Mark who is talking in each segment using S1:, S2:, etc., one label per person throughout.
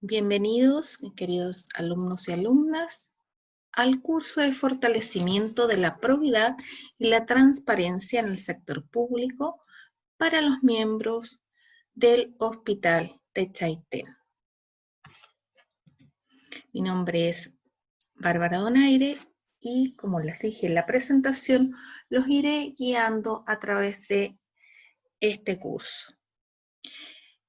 S1: Bienvenidos, queridos alumnos y alumnas, al curso de fortalecimiento de la probidad y la transparencia en el sector público para los miembros del Hospital de Chaitén. Mi nombre es Bárbara Donaire y, como les dije en la presentación, los iré guiando a través de este curso.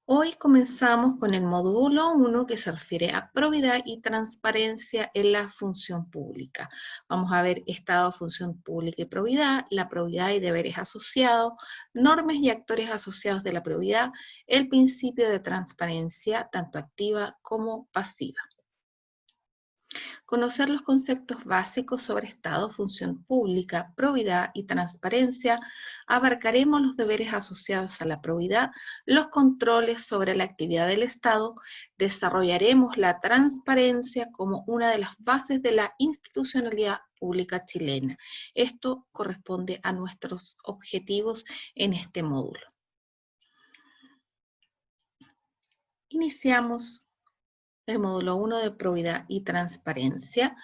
S1: Hoy comenzamos con el módulo 1 que se refiere a probidad y transparencia en la función pública. Vamos a ver Estado, función pública y probidad, la probidad y deberes asociados, normas y actores asociados de la probidad, el principio de transparencia, tanto activa como pasiva. Conocer los conceptos básicos sobre Estado, función pública, probidad y transparencia. Abarcaremos los deberes asociados a la probidad, los controles sobre la actividad del Estado. Desarrollaremos la transparencia como una de las bases de la institucionalidad pública chilena. Esto corresponde a nuestros objetivos en este módulo. Iniciamos el módulo 1 de probidad y transparencia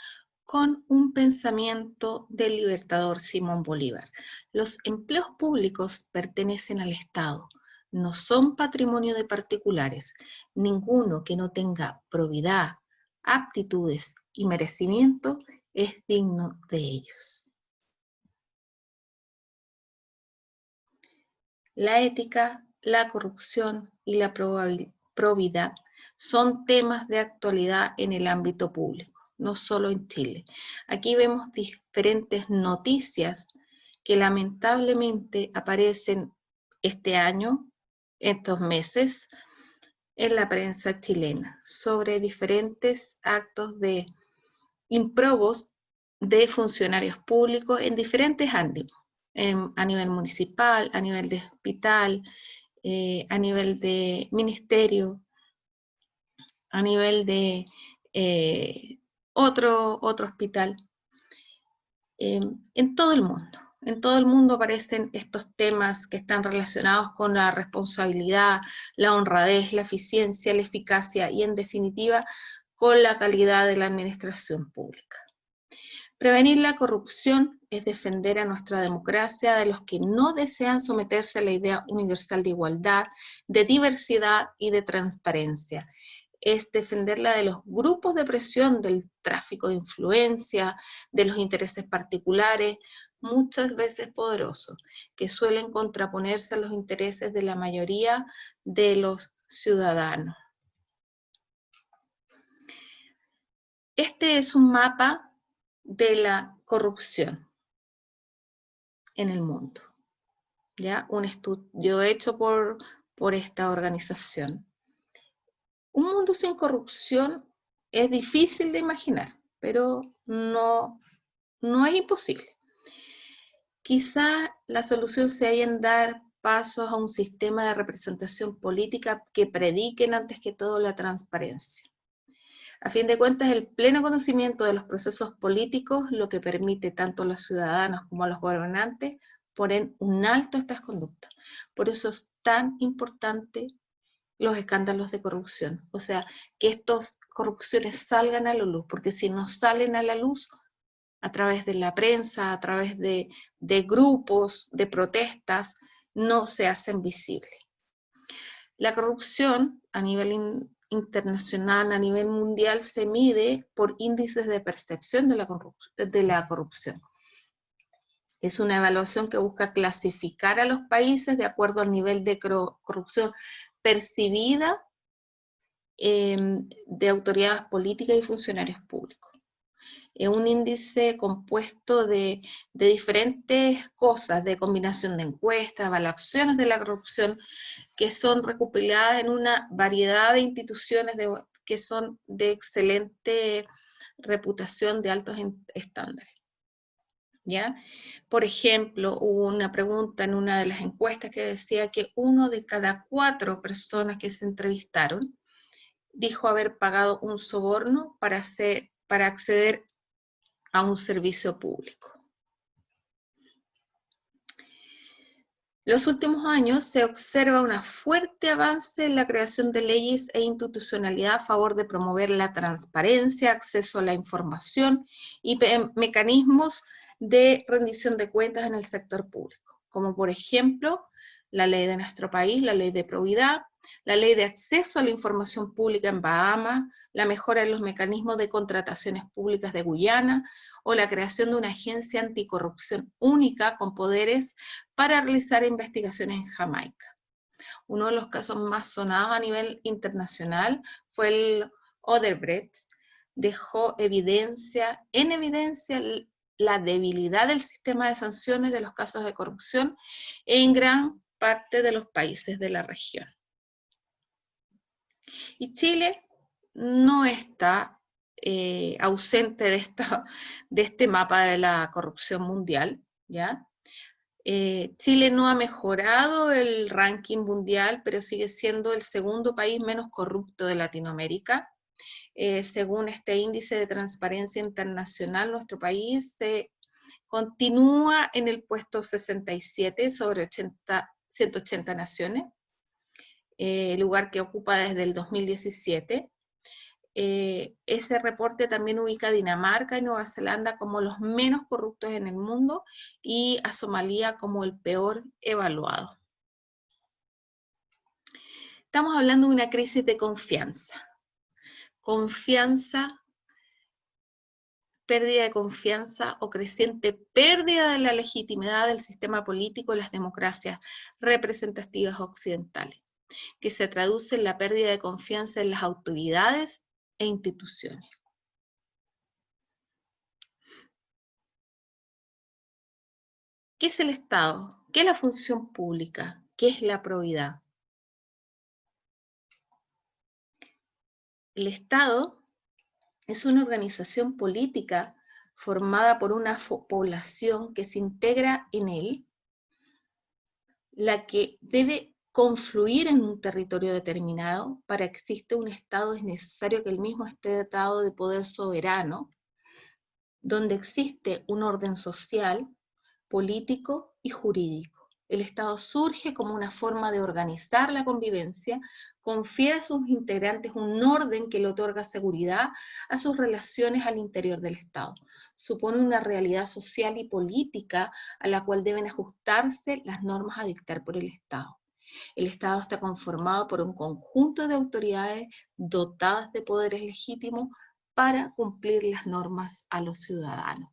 S1: con un pensamiento del libertador Simón Bolívar. Los empleos públicos pertenecen al Estado, no son patrimonio de particulares. Ninguno que no tenga probidad, aptitudes y merecimiento es digno de ellos. La ética, la corrupción y la probidad son temas de actualidad en el ámbito público, no solo en Chile. Aquí vemos diferentes noticias que lamentablemente aparecen este año, estos meses, en la prensa chilena, sobre diferentes actos de improbos de funcionarios públicos en diferentes ámbitos, a nivel municipal, a nivel de hospital, a nivel de ministerio, a nivel de otro hospital, en todo el mundo. En todo el mundo aparecen estos temas que están relacionados con la responsabilidad, la honradez, la eficiencia, la eficacia y, en definitiva, con la calidad de la administración pública. Prevenir la corrupción es defender a nuestra democracia de los que no desean someterse a la idea universal de igualdad, de diversidad y de transparencia. Es defenderla de los grupos de presión, del tráfico de influencia, de los intereses particulares, muchas veces poderosos, que suelen contraponerse a los intereses de la mayoría de los ciudadanos. Este es un mapa de la corrupción en el mundo, ¿ya? Un estudio hecho por esta organización. Un mundo sin corrupción es difícil de imaginar, pero no es imposible. Quizá la solución sea en dar pasos a un sistema de representación política que prediquen antes que todo la transparencia. A fin de cuentas, el pleno conocimiento de los procesos políticos lo que permite tanto a los ciudadanos como a los gobernantes poner un alto a estas conductas. Por eso es tan importante los escándalos de corrupción, o sea, que estas corrupciones salgan a la luz, porque si no salen a la luz a través de la prensa, a través de grupos, de protestas, no se hacen visibles. La corrupción a nivel internacional, a nivel mundial, se mide por índices de percepción de la corrupción. Es una evaluación que busca clasificar a los países de acuerdo al nivel de corrupción percibida de autoridades políticas y funcionarios públicos. Es un índice compuesto de diferentes cosas, de combinación de encuestas, evaluaciones de la corrupción, que son recopiladas en una variedad de instituciones que son de excelente reputación, de altos estándares. ¿Ya? Por ejemplo, hubo una pregunta en una de las encuestas que decía que 1 de cada 4 personas que se entrevistaron dijo haber pagado un soborno para acceder a un servicio público. Los últimos años se observa un fuerte avance en la creación de leyes e institucionalidad a favor de promover la transparencia, acceso a la información y mecanismos de rendición de cuentas en el sector público, como por ejemplo la ley de nuestro país, la ley de probidad, la ley de acceso a la información pública en Bahamas, la mejora en los mecanismos de contrataciones públicas de Guyana o la creación de una agencia anticorrupción única con poderes para realizar investigaciones en Jamaica. Uno de los casos más sonados a nivel internacional fue el Odebrecht. Dejó en evidencia la debilidad del sistema de sanciones de los casos de corrupción en gran parte de los países de la región. Y Chile no está ausente de este mapa de la corrupción mundial, ¿ya? Chile no ha mejorado el ranking mundial, pero sigue siendo el segundo país menos corrupto de Latinoamérica. Según este índice de transparencia internacional, nuestro país continúa en el puesto 67 sobre 180 naciones, lugar que ocupa desde el 2017. Ese reporte también ubica a Dinamarca y Nueva Zelanda como los menos corruptos en el mundo y a Somalia como el peor evaluado. Estamos hablando de una crisis de confianza. Pérdida de confianza o creciente pérdida de la legitimidad del sistema político en las democracias representativas occidentales, que se traduce en la pérdida de confianza en las autoridades e instituciones. ¿Qué es el Estado? ¿Qué es la función pública? ¿Qué es la probidad? El Estado es una organización política formada por una población que se integra en él, la que debe confluir en un territorio determinado. Para que exista un Estado es necesario que el mismo esté dotado de poder soberano, donde existe un orden social, político y jurídico. El Estado surge como una forma de organizar la convivencia, confiere a sus integrantes un orden que le otorga seguridad a sus relaciones al interior del Estado. Supone una realidad social y política a la cual deben ajustarse las normas a dictar por el Estado. El Estado está conformado por un conjunto de autoridades dotadas de poderes legítimos para cumplir las normas a los ciudadanos.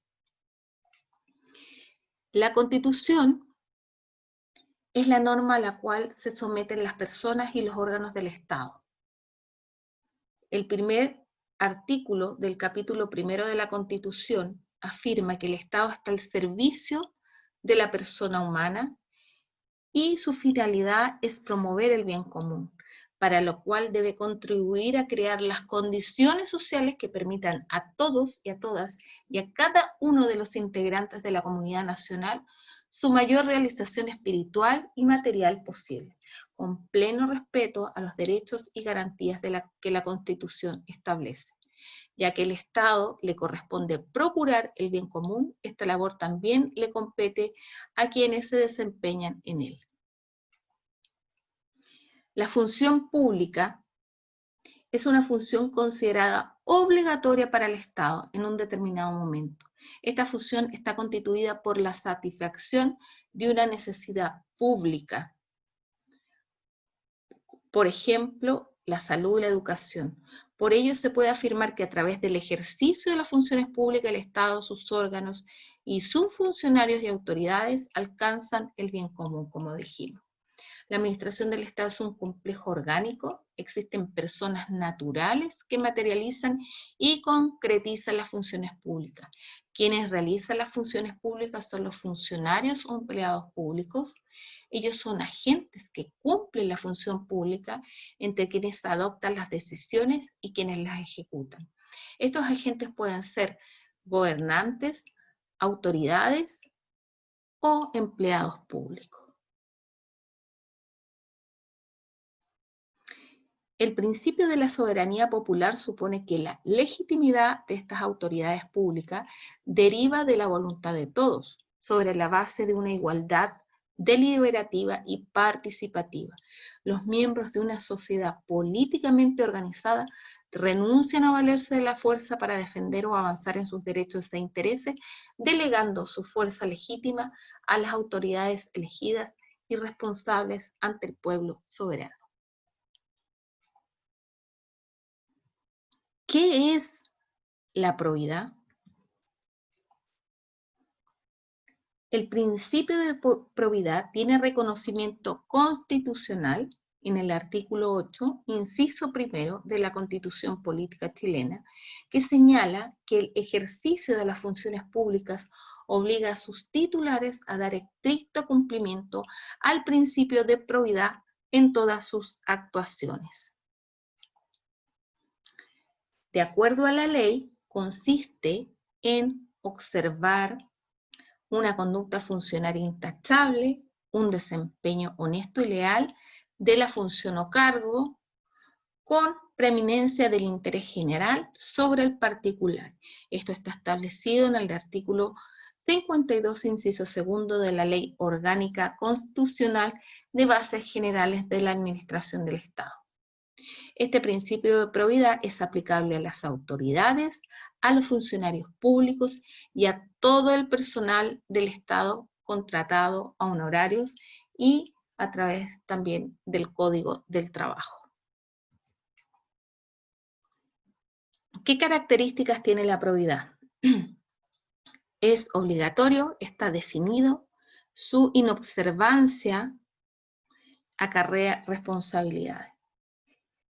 S1: La Constitución es la norma a la cual se someten las personas y los órganos del Estado. El primer artículo del capítulo primero de la Constitución afirma que el Estado está al servicio de la persona humana y su finalidad es promover el bien común, para lo cual debe contribuir a crear las condiciones sociales que permitan a todos y a todas y a cada uno de los integrantes de la comunidad nacional su mayor realización espiritual y material posible, con pleno respeto a los derechos y garantías que la Constitución establece. Ya que el Estado le corresponde procurar el bien común, esta labor también le compete a quienes se desempeñan en él. La función pública es una función considerada obligatoria para el Estado en un determinado momento. Esta función está constituida por la satisfacción de una necesidad pública. Por ejemplo, la salud y la educación. Por ello se puede afirmar que a través del ejercicio de las funciones públicas, el Estado, sus órganos y sus funcionarios y autoridades alcanzan el bien común, como dijimos. La administración del Estado es un complejo orgánico, existen personas naturales que materializan y concretizan las funciones públicas. Quienes realizan las funciones públicas son los funcionarios o empleados públicos. Ellos son agentes que cumplen la función pública entre quienes adoptan las decisiones y quienes las ejecutan. Estos agentes pueden ser gobernantes, autoridades o empleados públicos. El principio de la soberanía popular supone que la legitimidad de estas autoridades públicas deriva de la voluntad de todos, sobre la base de una igualdad deliberativa y participativa. Los miembros de una sociedad políticamente organizada renuncian a valerse de la fuerza para defender o avanzar en sus derechos e intereses, delegando su fuerza legítima a las autoridades elegidas y responsables ante el pueblo soberano. ¿Qué es la probidad? El principio de probidad tiene reconocimiento constitucional en el artículo 8, inciso primero de la Constitución Política Chilena, que señala que el ejercicio de las funciones públicas obliga a sus titulares a dar estricto cumplimiento al principio de probidad en todas sus actuaciones. De acuerdo a la ley, consiste en observar una conducta funcionaria intachable, un desempeño honesto y leal de la función o cargo, con preeminencia del interés general sobre el particular. Esto está establecido en el artículo 52, inciso segundo de la Ley Orgánica Constitucional de Bases Generales de la Administración del Estado. Este principio de probidad es aplicable a las autoridades, a los funcionarios públicos y a todo el personal del Estado contratado a honorarios y a través también del Código del Trabajo. ¿Qué características tiene la probidad? Es obligatorio, está definido, su inobservancia acarrea responsabilidades.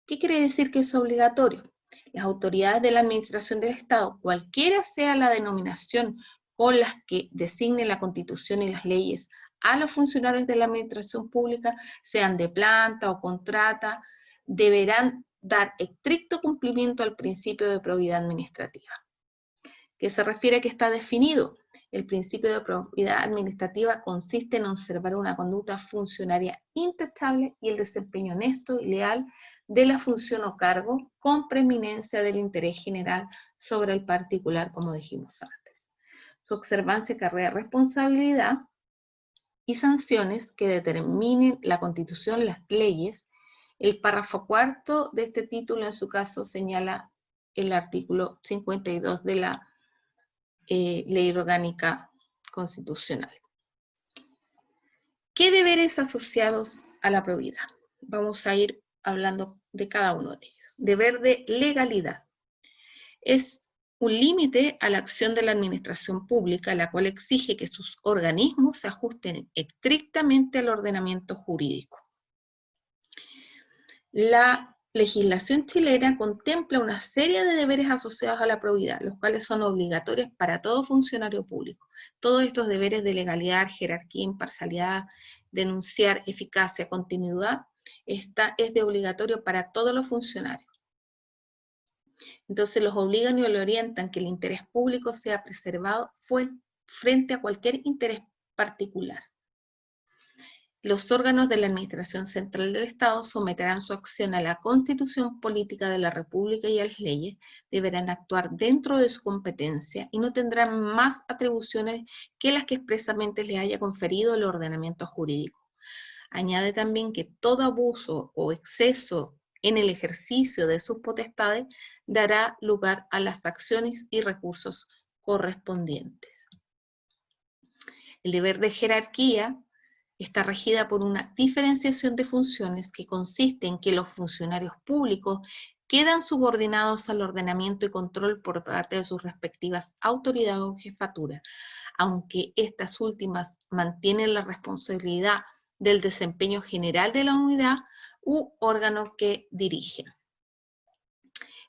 S1: ¿Qué quiere decir que es obligatorio? Las autoridades de la administración del Estado, cualquiera sea la denominación con las que designe la Constitución y las leyes a los funcionarios de la administración pública, sean de planta o contrata, deberán dar estricto cumplimiento al principio de probidad administrativa. ¿Qué se refiere a que está definido? El principio de probidad administrativa consiste en observar una conducta funcionaria intachable y el desempeño honesto y leal de la función o cargo con preeminencia del interés general sobre el particular, como dijimos antes. Su observancia acarrea responsabilidad y sanciones que determinen la Constitución, las leyes. El párrafo cuarto de este título, en su caso, señala el artículo 52 de la Ley Orgánica Constitucional. ¿Qué deberes asociados a la probidad? Vamos a ir hablando de cada uno de ellos. Deber de legalidad. Es un límite a la acción de la administración pública, la cual exige que sus organismos se ajusten estrictamente al ordenamiento jurídico. La legislación chilena contempla una serie de deberes asociados a la probidad, los cuales son obligatorios para todo funcionario público. Todos estos deberes de legalidad, jerarquía, imparcialidad, denunciar, eficacia, continuidad, es de obligatorio para todos los funcionarios. Entonces los obligan y le orientan que el interés público sea preservado frente a cualquier interés particular. Los órganos de la Administración Central del Estado someterán su acción a la Constitución Política de la República y a las leyes, deberán actuar dentro de su competencia y no tendrán más atribuciones que las que expresamente les haya conferido el ordenamiento jurídico. Añade también que todo abuso o exceso en el ejercicio de sus potestades dará lugar a las acciones y recursos correspondientes. El deber de jerarquía está regida por una diferenciación de funciones que consiste en que los funcionarios públicos quedan subordinados al ordenamiento y control por parte de sus respectivas autoridades o jefaturas, aunque estas últimas mantienen la responsabilidad del desempeño general de la unidad u órgano que dirigen.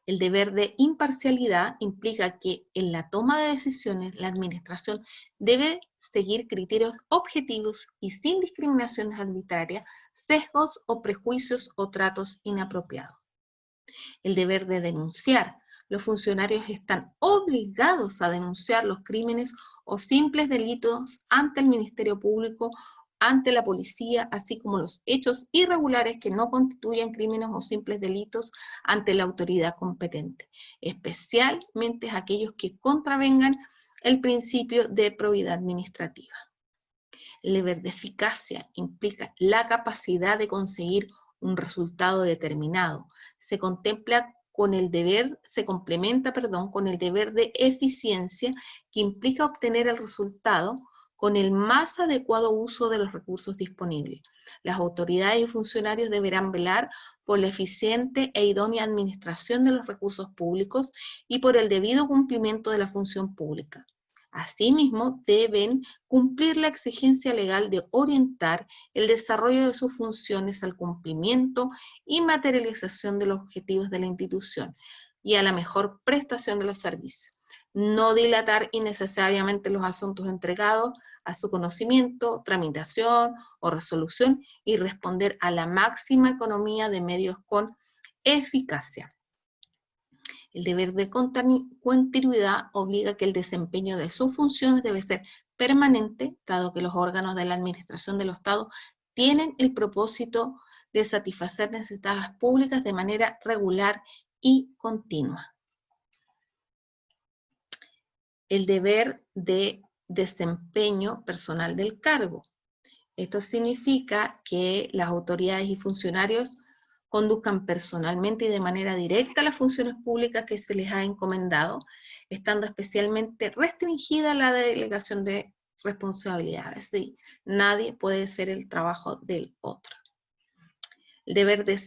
S1: El deber de imparcialidad implica que en la toma de decisiones la administración debe seguir criterios objetivos y sin discriminaciones arbitrarias, sesgos o prejuicios o tratos inapropiados. El deber de denunciar. Los funcionarios están obligados a denunciar los crímenes o simples delitos ante el Ministerio Público, ante la policía, así como los hechos irregulares que no constituyan crímenes o simples delitos ante la autoridad competente, especialmente aquellos que contravengan el principio de probidad administrativa. El deber de eficacia implica la capacidad de conseguir un resultado determinado. Se complementa con el deber de eficiencia, que implica obtener el resultado con el más adecuado uso de los recursos disponibles. Las autoridades y funcionarios deberán velar por la eficiente e idónea administración de los recursos públicos y por el debido cumplimiento de la función pública. Asimismo, deben cumplir la exigencia legal de orientar el desarrollo de sus funciones al cumplimiento y materialización de los objetivos de la institución y a la mejor prestación de los servicios. No dilatar innecesariamente los asuntos entregados a su conocimiento, tramitación o resolución y responder a la máxima economía de medios con eficacia. El deber de continuidad obliga que el desempeño de sus funciones debe ser permanente, dado que los órganos de la administración del Estado tienen el propósito de satisfacer necesidades públicas de manera regular y continua. El deber de desempeño personal del cargo. Esto significa que las autoridades y funcionarios conduzcan personalmente y de manera directa las funciones públicas que se les ha encomendado, estando especialmente restringida la delegación de responsabilidades. ¿Sí? Nadie puede hacer el trabajo del otro. El deber de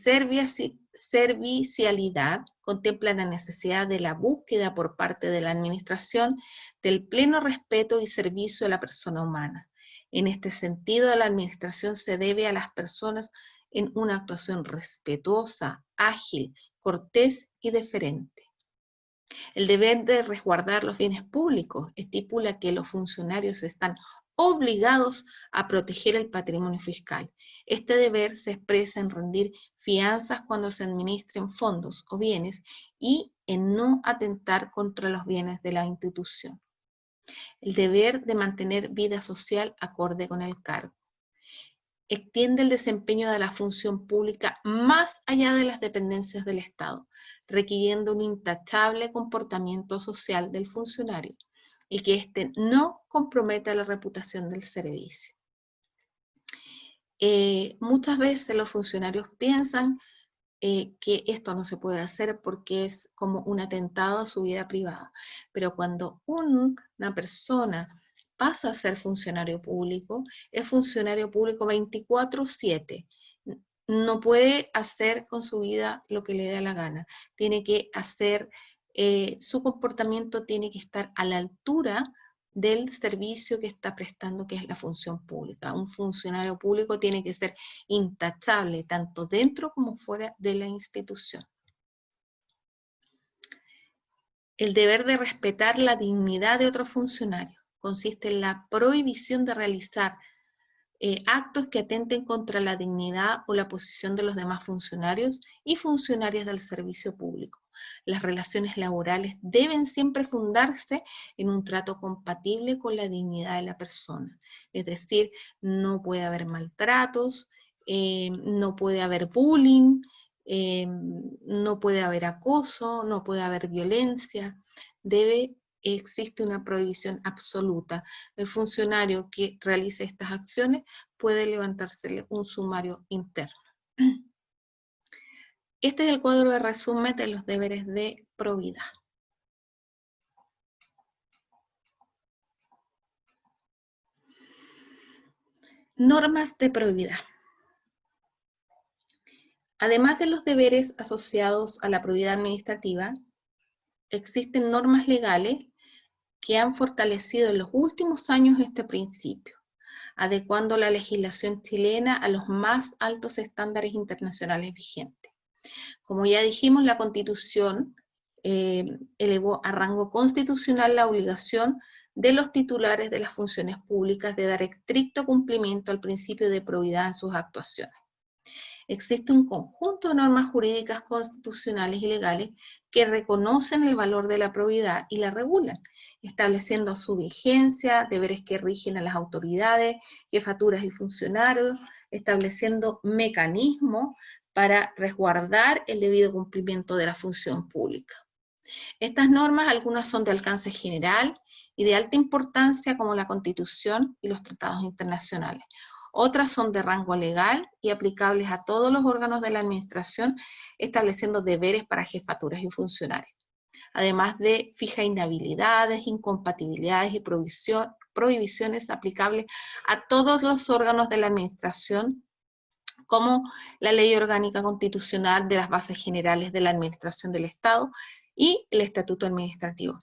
S1: servicialidad contempla la necesidad de la búsqueda por parte de la administración del pleno respeto y servicio a la persona humana. En este sentido, la administración se debe a las personas en una actuación respetuosa, ágil, cortés y deferente. El deber de resguardar los bienes públicos estipula que los funcionarios están obligados a proteger el patrimonio fiscal. Este deber se expresa en rendir fianzas cuando se administren fondos o bienes y en no atentar contra los bienes de la institución. El deber de mantener vida social acorde con el cargo. Extiende el desempeño de la función pública más allá de las dependencias del Estado, requiriendo un intachable comportamiento social del funcionario y que éste no comprometa la reputación del servicio. Muchas veces los funcionarios piensan que esto no se puede hacer porque es como un atentado a su vida privada, pero cuando una persona pasa a ser funcionario público, es funcionario público 24/7. No puede hacer con su vida lo que le da la gana. Tiene que hacer, su comportamiento tiene que estar a la altura del servicio que está prestando, que es la función pública. Un funcionario público tiene que ser intachable, tanto dentro como fuera de la institución. El deber de respetar la dignidad de otros funcionarios consiste en la prohibición de realizar actos que atenten contra la dignidad o la posición de los demás funcionarios y funcionarias del servicio público. Las relaciones laborales deben siempre fundarse en un trato compatible con la dignidad de la persona. Es decir, no puede haber maltratos, no puede haber bullying, no puede haber acoso, no puede haber violencia. Existe una prohibición absoluta. El funcionario que realice estas acciones puede levantársele un sumario interno. Este es el cuadro de resumen de los deberes de probidad. Normas de probidad. Además de los deberes asociados a la probidad administrativa, existen normas legales que han fortalecido en los últimos años este principio, adecuando la legislación chilena a los más altos estándares internacionales vigentes. Como ya dijimos, la Constitución elevó a rango constitucional la obligación de los titulares de las funciones públicas de dar estricto cumplimiento al principio de probidad en sus actuaciones. Existe un conjunto de normas jurídicas constitucionales y legales que reconocen el valor de la probidad y la regulan, estableciendo su vigencia, deberes que rigen a las autoridades, jefaturas y funcionarios, estableciendo mecanismos para resguardar el debido cumplimiento de la función pública. Estas normas, algunas son de alcance general y de alta importancia como la Constitución y los tratados internacionales. Otras son de rango legal y aplicables a todos los órganos de la administración, estableciendo deberes para jefaturas y funcionarios. Además de fija inhabilidades, incompatibilidades y prohibiciones aplicables a todos los órganos de la administración, como la Ley Orgánica Constitucional de las Bases Generales de la Administración del Estado y el Estatuto Administrativo.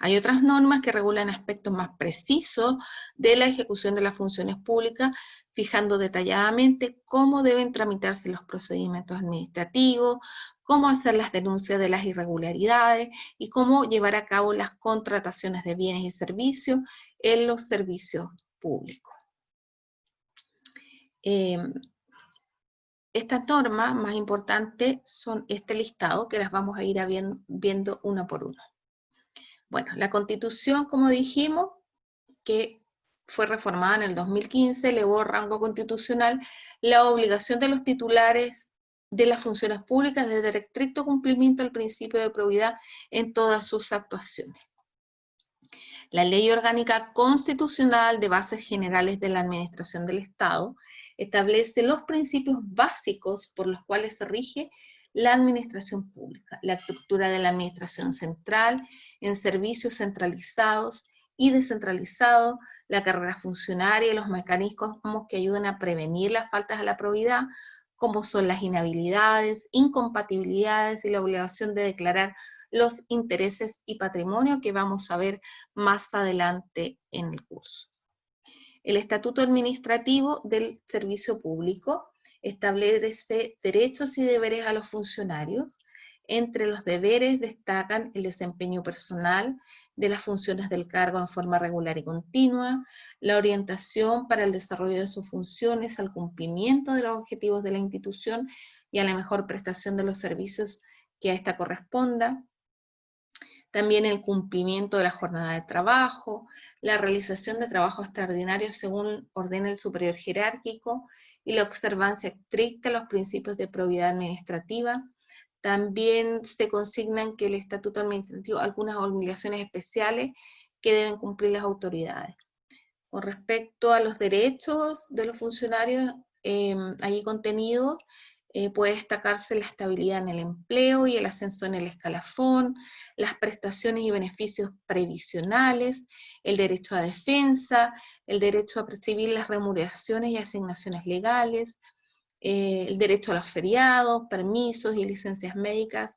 S1: Hay otras normas que regulan aspectos más precisos de la ejecución de las funciones públicas, fijando detalladamente cómo deben tramitarse los procedimientos administrativos, cómo hacer las denuncias de las irregularidades y cómo llevar a cabo las contrataciones de bienes y servicios en los servicios públicos. Estas normas más importantes son este listado, que las vamos a ir viendo una por una. Bueno, la Constitución, como dijimos, que fue reformada en el 2015, elevó a rango constitucional la obligación de los titulares de las funciones públicas de dar estricto cumplimiento al principio de probidad en todas sus actuaciones. La Ley Orgánica Constitucional de Bases Generales de la Administración del Estado establece los principios básicos por los cuales se rige la administración pública, la estructura de la administración central, en servicios centralizados y descentralizados, la carrera funcionaria y los mecanismos que ayudan a prevenir las faltas a la probidad, como son las inhabilidades, incompatibilidades y la obligación de declarar los intereses y patrimonio, que vamos a ver más adelante en el curso. El Estatuto Administrativo del Servicio Público establece derechos y deberes a los funcionarios. Entre los deberes destacan el desempeño personal de las funciones del cargo en forma regular y continua, la orientación para el desarrollo de sus funciones, al cumplimiento de los objetivos de la institución y a la mejor prestación de los servicios que a esta corresponda. También el cumplimiento de la jornada de trabajo, la realización de trabajo extraordinario según ordena el superior jerárquico y la observancia estricta de los principios de probidad administrativa. También se consignan que el Estatuto Administrativo algunas obligaciones especiales que deben cumplir las autoridades. Con respecto a los derechos de los funcionarios allí contenidos, puede destacarse la estabilidad en el empleo y el ascenso en el escalafón, las prestaciones y beneficios previsionales, el derecho a defensa, el derecho a percibir las remuneraciones y asignaciones legales, el derecho a los feriados, permisos y licencias médicas,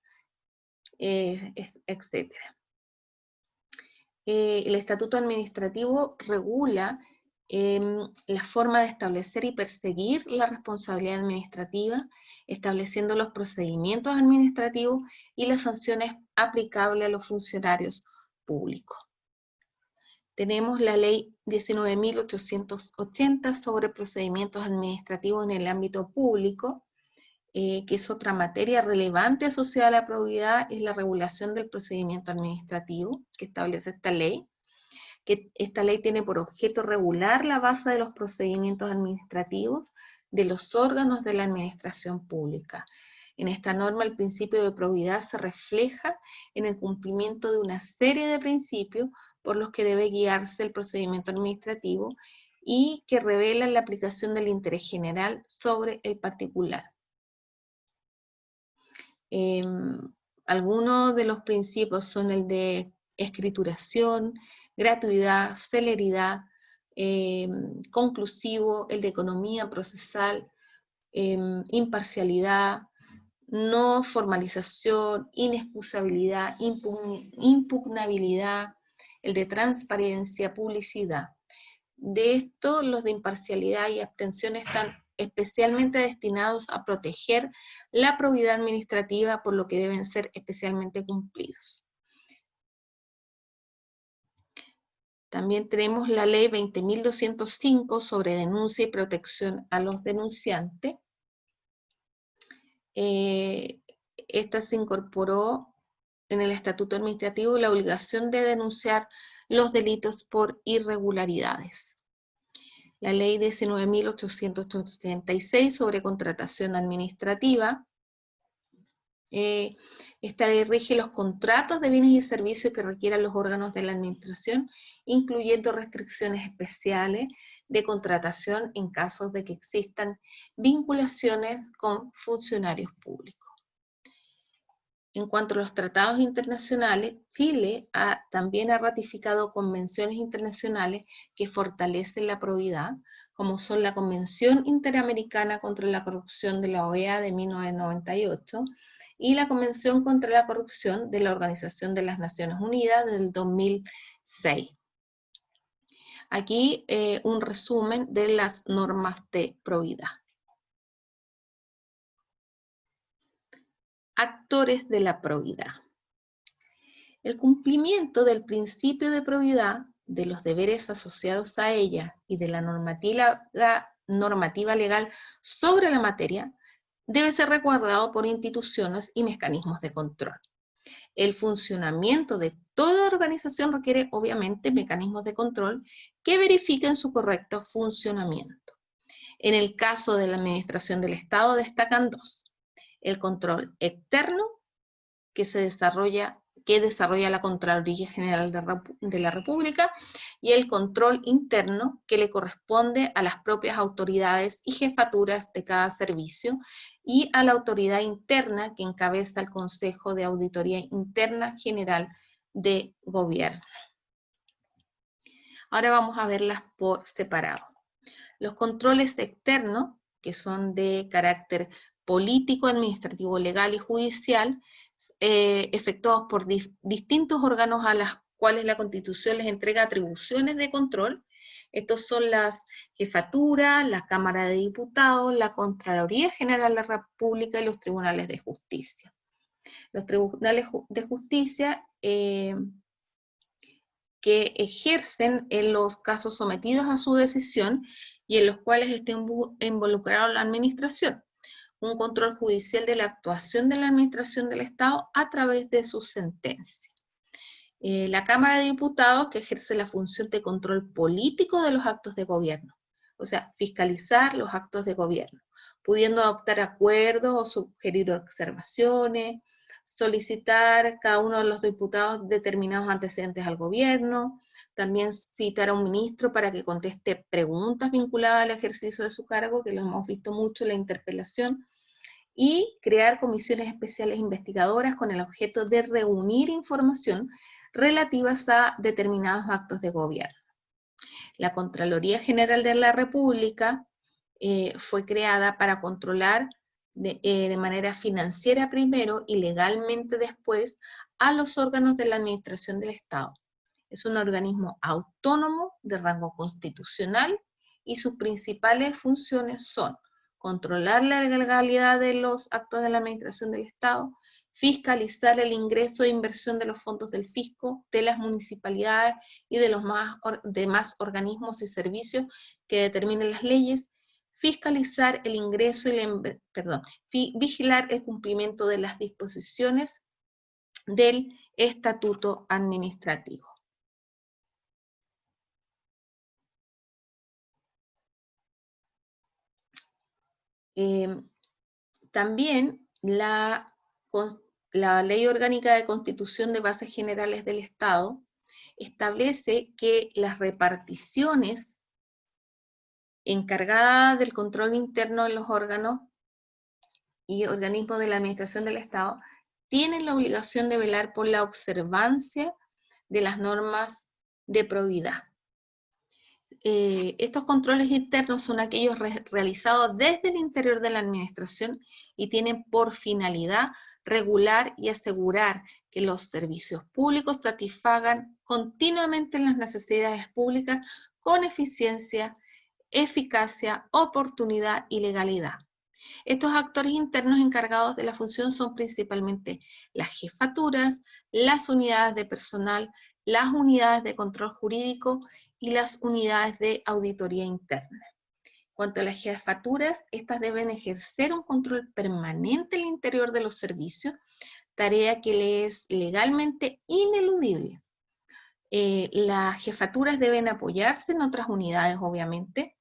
S1: etc. El Estatuto Administrativo regula la forma de establecer y perseguir la responsabilidad administrativa, estableciendo los procedimientos administrativos y las sanciones aplicables a los funcionarios públicos. Tenemos la Ley 19.880 sobre procedimientos administrativos en el ámbito público, que es otra materia relevante asociada a la probidad, es la regulación del procedimiento administrativo que establece esta ley. Que esta ley tiene por objeto regular la base de los procedimientos administrativos de los órganos de la administración pública. En esta norma el principio de probidad se refleja en el cumplimiento de una serie de principios por los que debe guiarse el procedimiento administrativo y que revelan la aplicación del interés general sobre el particular. Algunos de los principios son el de escrituración, gratuidad, celeridad, conclusivo, el de economía procesal, imparcialidad, no formalización, inexcusabilidad, impugnabilidad, el de transparencia, publicidad. De esto, los de imparcialidad y abstención están especialmente destinados a proteger la probidad administrativa, por lo que deben ser especialmente cumplidos. También tenemos la Ley 20.205 sobre denuncia y protección a los denunciantes. Esta se incorporó en el Estatuto Administrativo la obligación de denunciar los delitos por irregularidades. La Ley 19.886 sobre contratación administrativa Esta ley rige los contratos de bienes y servicios que requieran los órganos de la administración, incluyendo restricciones especiales de contratación en casos de que existan vinculaciones con funcionarios públicos. En cuanto a los tratados internacionales, Chile también ha ratificado convenciones internacionales que fortalecen la probidad, como son la Convención Interamericana contra la Corrupción de la OEA de 1998 y la Convención contra la Corrupción de la Organización de las Naciones Unidas del 2006. Aquí un resumen de las normas de probidad. Actores de la probidad. El cumplimiento del principio de probidad, de los deberes asociados a ella y de la normativa legal sobre la materia debe ser resguardado por instituciones y mecanismos de control. El funcionamiento de toda organización requiere, obviamente, mecanismos de control que verifiquen su correcto funcionamiento. En el caso de la administración del Estado destacan dos: el control externo, que desarrolla la Contraloría General de la República, y el control interno, que le corresponde a las propias autoridades y jefaturas de cada servicio, y a la autoridad interna, que encabeza el Consejo de Auditoría Interna General de Gobierno. Ahora vamos a verlas por separado. Los controles externos, que son de carácter político, administrativo, legal y judicial, efectuados por distintos órganos a los cuales la Constitución les entrega atribuciones de control. Estos son las jefaturas, la Cámara de Diputados, la Contraloría General de la República y los tribunales de justicia. Los tribunales de justicia que ejercen en los casos sometidos a su decisión y en los cuales esté involucrada la administración. Un control judicial de la actuación de la administración del Estado a través de sus sentencias. La Cámara de Diputados, que ejerce la función de control político de los actos de gobierno, o sea, fiscalizar los actos de gobierno, pudiendo adoptar acuerdos o sugerir observaciones, solicitar cada uno de los diputados determinados antecedentes al gobierno, también citar a un ministro para que conteste preguntas vinculadas al ejercicio de su cargo, que lo hemos visto mucho en la interpelación, y crear comisiones especiales investigadoras con el objeto de reunir información relativas a determinados actos de gobierno. La Contraloría General de la República fue creada para controlar de manera financiera primero y legalmente después a los órganos de la administración del Estado. Es un organismo autónomo de rango constitucional y sus principales funciones son controlar la legalidad de los actos de la administración del Estado, fiscalizar el ingreso e inversión de los fondos del fisco, de las municipalidades y de los demás organismos y servicios que determinen las leyes, fiscalizar el ingreso y vigilar el cumplimiento de las disposiciones del estatuto administrativo. También la Ley Orgánica de Constitución de Bases Generales del Estado establece que las reparticiones encargadas del control interno de los órganos y organismos de la administración del Estado tienen la obligación de velar por la observancia de las normas de probidad. Estos controles internos son aquellos realizados desde el interior de la administración y tienen por finalidad regular y asegurar que los servicios públicos satisfagan continuamente las necesidades públicas con eficiencia, eficacia, oportunidad y legalidad. Estos actores internos encargados de la función son principalmente las jefaturas, las unidades de personal, las unidades de control jurídico y las unidades de auditoría interna. Cuanto a las jefaturas, estas deben ejercer un control permanente al interior de los servicios, tarea que le es legalmente ineludible. Las jefaturas deben apoyarse en otras unidades, obviamente,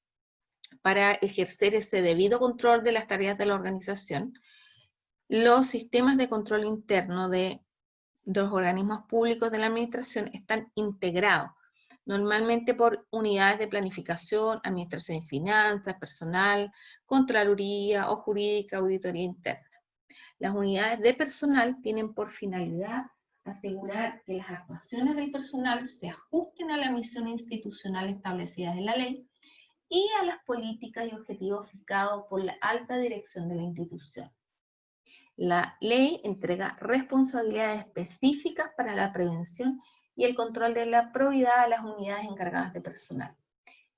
S1: para ejercer ese debido control de las tareas de la organización. Los sistemas de control interno de los organismos públicos de la administración están integrados, normalmente por unidades de planificación, administración y finanzas, personal, contraloría o jurídica, auditoría interna. Las unidades de personal tienen por finalidad asegurar que las actuaciones del personal se ajusten a la misión institucional establecida en la ley y a las políticas y objetivos fijados por la alta dirección de la institución. La ley entrega responsabilidades específicas para la prevención y el control de la probidad a las unidades encargadas de personal.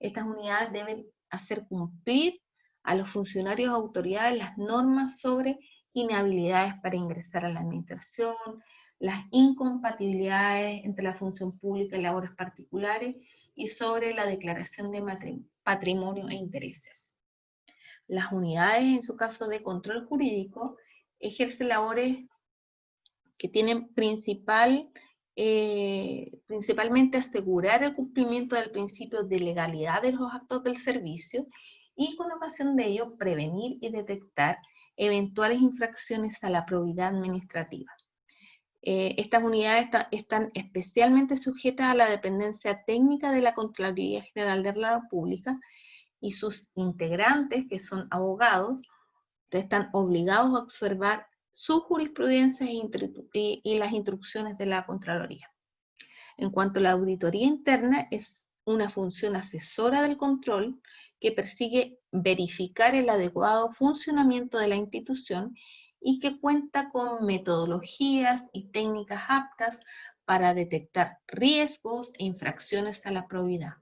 S1: Estas unidades deben hacer cumplir a los funcionarios o autoridades las normas sobre inhabilidades para ingresar a la administración, las incompatibilidades entre la función pública y labores particulares y sobre la declaración de patrimonio e intereses. Las unidades, en su caso de control jurídico, ejercen labores que tienen principalmente asegurar el cumplimiento del principio de legalidad de los actos del servicio y con ocasión de ello prevenir y detectar eventuales infracciones a la probidad administrativa. Estas unidades están especialmente sujetas a la dependencia técnica de la Contraloría General de la República y sus integrantes, que son abogados, están obligados a observar sus jurisprudencias y las instrucciones de la Contraloría. En cuanto a la auditoría interna, es una función asesora del control que persigue verificar el adecuado funcionamiento de la institución y que cuenta con metodologías y técnicas aptas para detectar riesgos e infracciones a la probidad.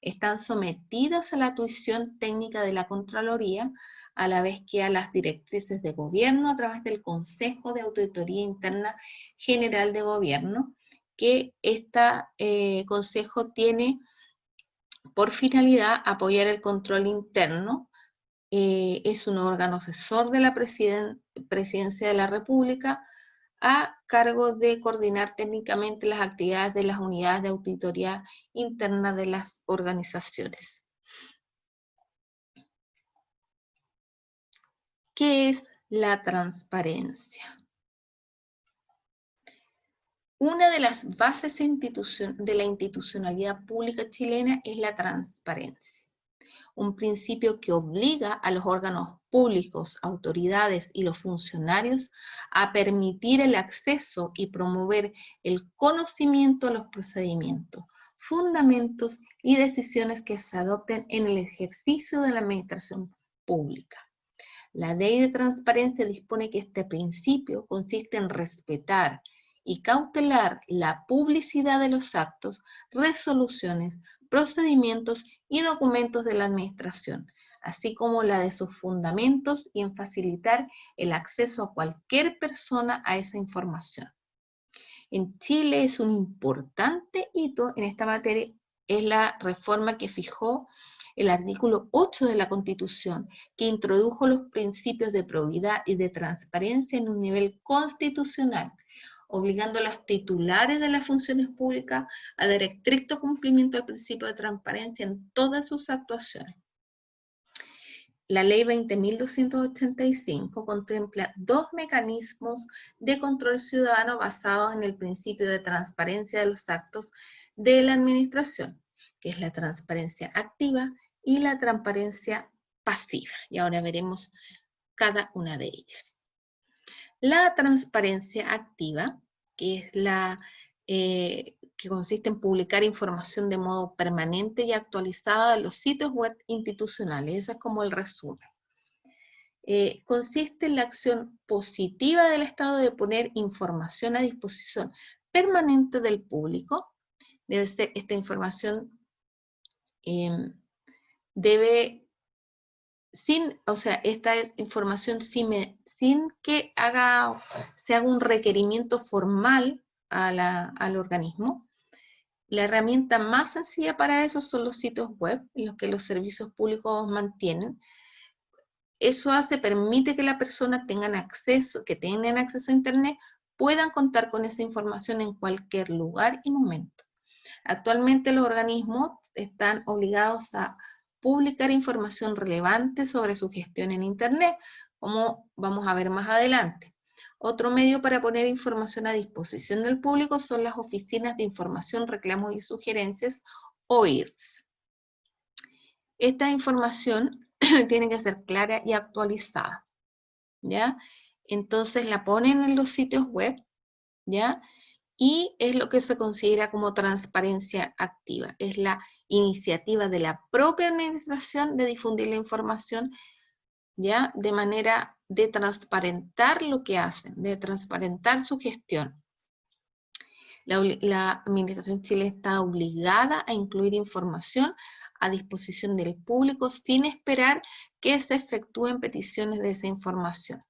S1: Están sometidas a la tuición técnica de la Contraloría, a la vez que a las directrices de gobierno a través del Consejo de Auditoría Interna General de Gobierno, que este consejo tiene por finalidad apoyar el control interno. Es un órgano asesor de la Presidencia de la República a cargo de coordinar técnicamente las actividades de las unidades de auditoría interna de las organizaciones. ¿Qué es la transparencia? Una de las bases de la institucionalidad pública chilena es la transparencia, un principio que obliga a los órganos públicos, autoridades y los funcionarios a permitir el acceso y promover el conocimiento a los procedimientos, fundamentos y decisiones que se adopten en el ejercicio de la administración pública. La ley de transparencia dispone que este principio consiste en respetar y cautelar la publicidad de los actos, resoluciones, procedimientos y documentos de la administración, así como la de sus fundamentos y en facilitar el acceso a cualquier persona a esa información. En Chile es un importante hito en esta materia, es la reforma que fijó el artículo 8 de la Constitución, que introdujo los principios de probidad y de transparencia en un nivel constitucional, obligando a los titulares de las funciones públicas a dar estricto cumplimiento al principio de transparencia en todas sus actuaciones. La Ley 20.285 contempla dos mecanismos de control ciudadano basados en el principio de transparencia de los actos de la administración, que es la transparencia activa y la transparencia pasiva. Y ahora veremos cada una de ellas. La transparencia activa, que es que consiste en publicar información de modo permanente y actualizada en los sitios web institucionales. Ese es como el resumen. Consiste en la acción positiva del Estado de poner información a disposición permanente del público. Debe ser esta información, esta es información sin que se haga un requerimiento formal al organismo. La herramienta más sencilla para eso son los sitios web en los que los servicios públicos mantienen. Eso permite que las personas tengan acceso a Internet, puedan contar con esa información en cualquier lugar y momento. Actualmente los organismos están obligados a publicar información relevante sobre su gestión en Internet, como vamos a ver más adelante. Otro medio para poner información a disposición del público son las oficinas de información, reclamos y sugerencias, OIRS. Esta información tiene que ser clara y actualizada, ¿ya? Entonces la ponen en los sitios web, ¿ya? Y es lo que se considera como transparencia activa. Es la iniciativa de la propia administración de difundir la información, ¿ya? De manera de transparentar lo que hacen, de transparentar su gestión. La Administración de Chile está obligada a incluir información a disposición del público sin esperar que se efectúen peticiones de esa información.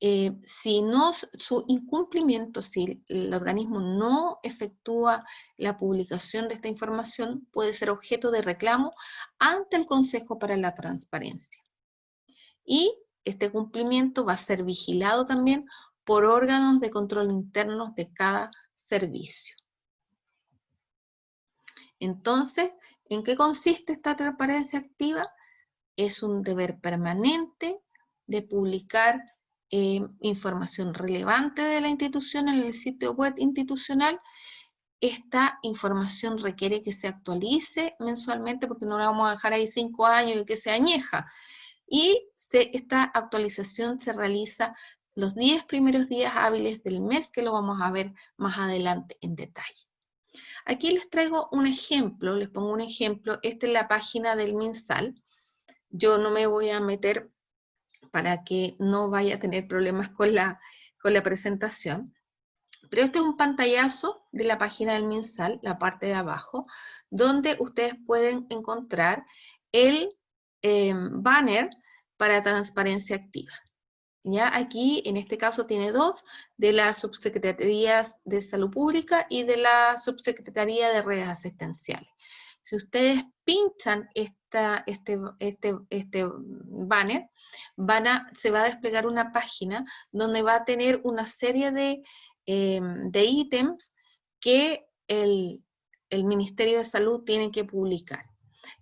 S1: Si su incumplimiento, si el organismo no efectúa la publicación de esta información, puede ser objeto de reclamo ante el Consejo para la Transparencia. Y este cumplimiento va a ser vigilado también por órganos de control internos de cada servicio. Entonces, ¿en qué consiste esta transparencia activa? Es un deber permanente de publicar información relevante de la institución en el sitio web institucional. Esta información requiere que se actualice mensualmente porque no la vamos a dejar ahí 5 años y que se añeja. Y esta actualización se realiza los 10 primeros días hábiles del mes, que lo vamos a ver más adelante en detalle. Aquí les traigo un ejemplo, les pongo un ejemplo. Esta es la página del MinSal. Yo no me voy a meter para que no vaya a tener problemas con la presentación. Pero este es un pantallazo de la página del MinSal, la parte de abajo, donde ustedes pueden encontrar el banner para transparencia activa. ¿Ya? Aquí, en este caso, tiene dos, de las subsecretarías de Salud Pública y de la Subsecretaría de Redes Asistenciales. Si ustedes pinchan este banner, se va a desplegar una página donde va a tener una serie de ítems que el Ministerio de Salud tiene que publicar.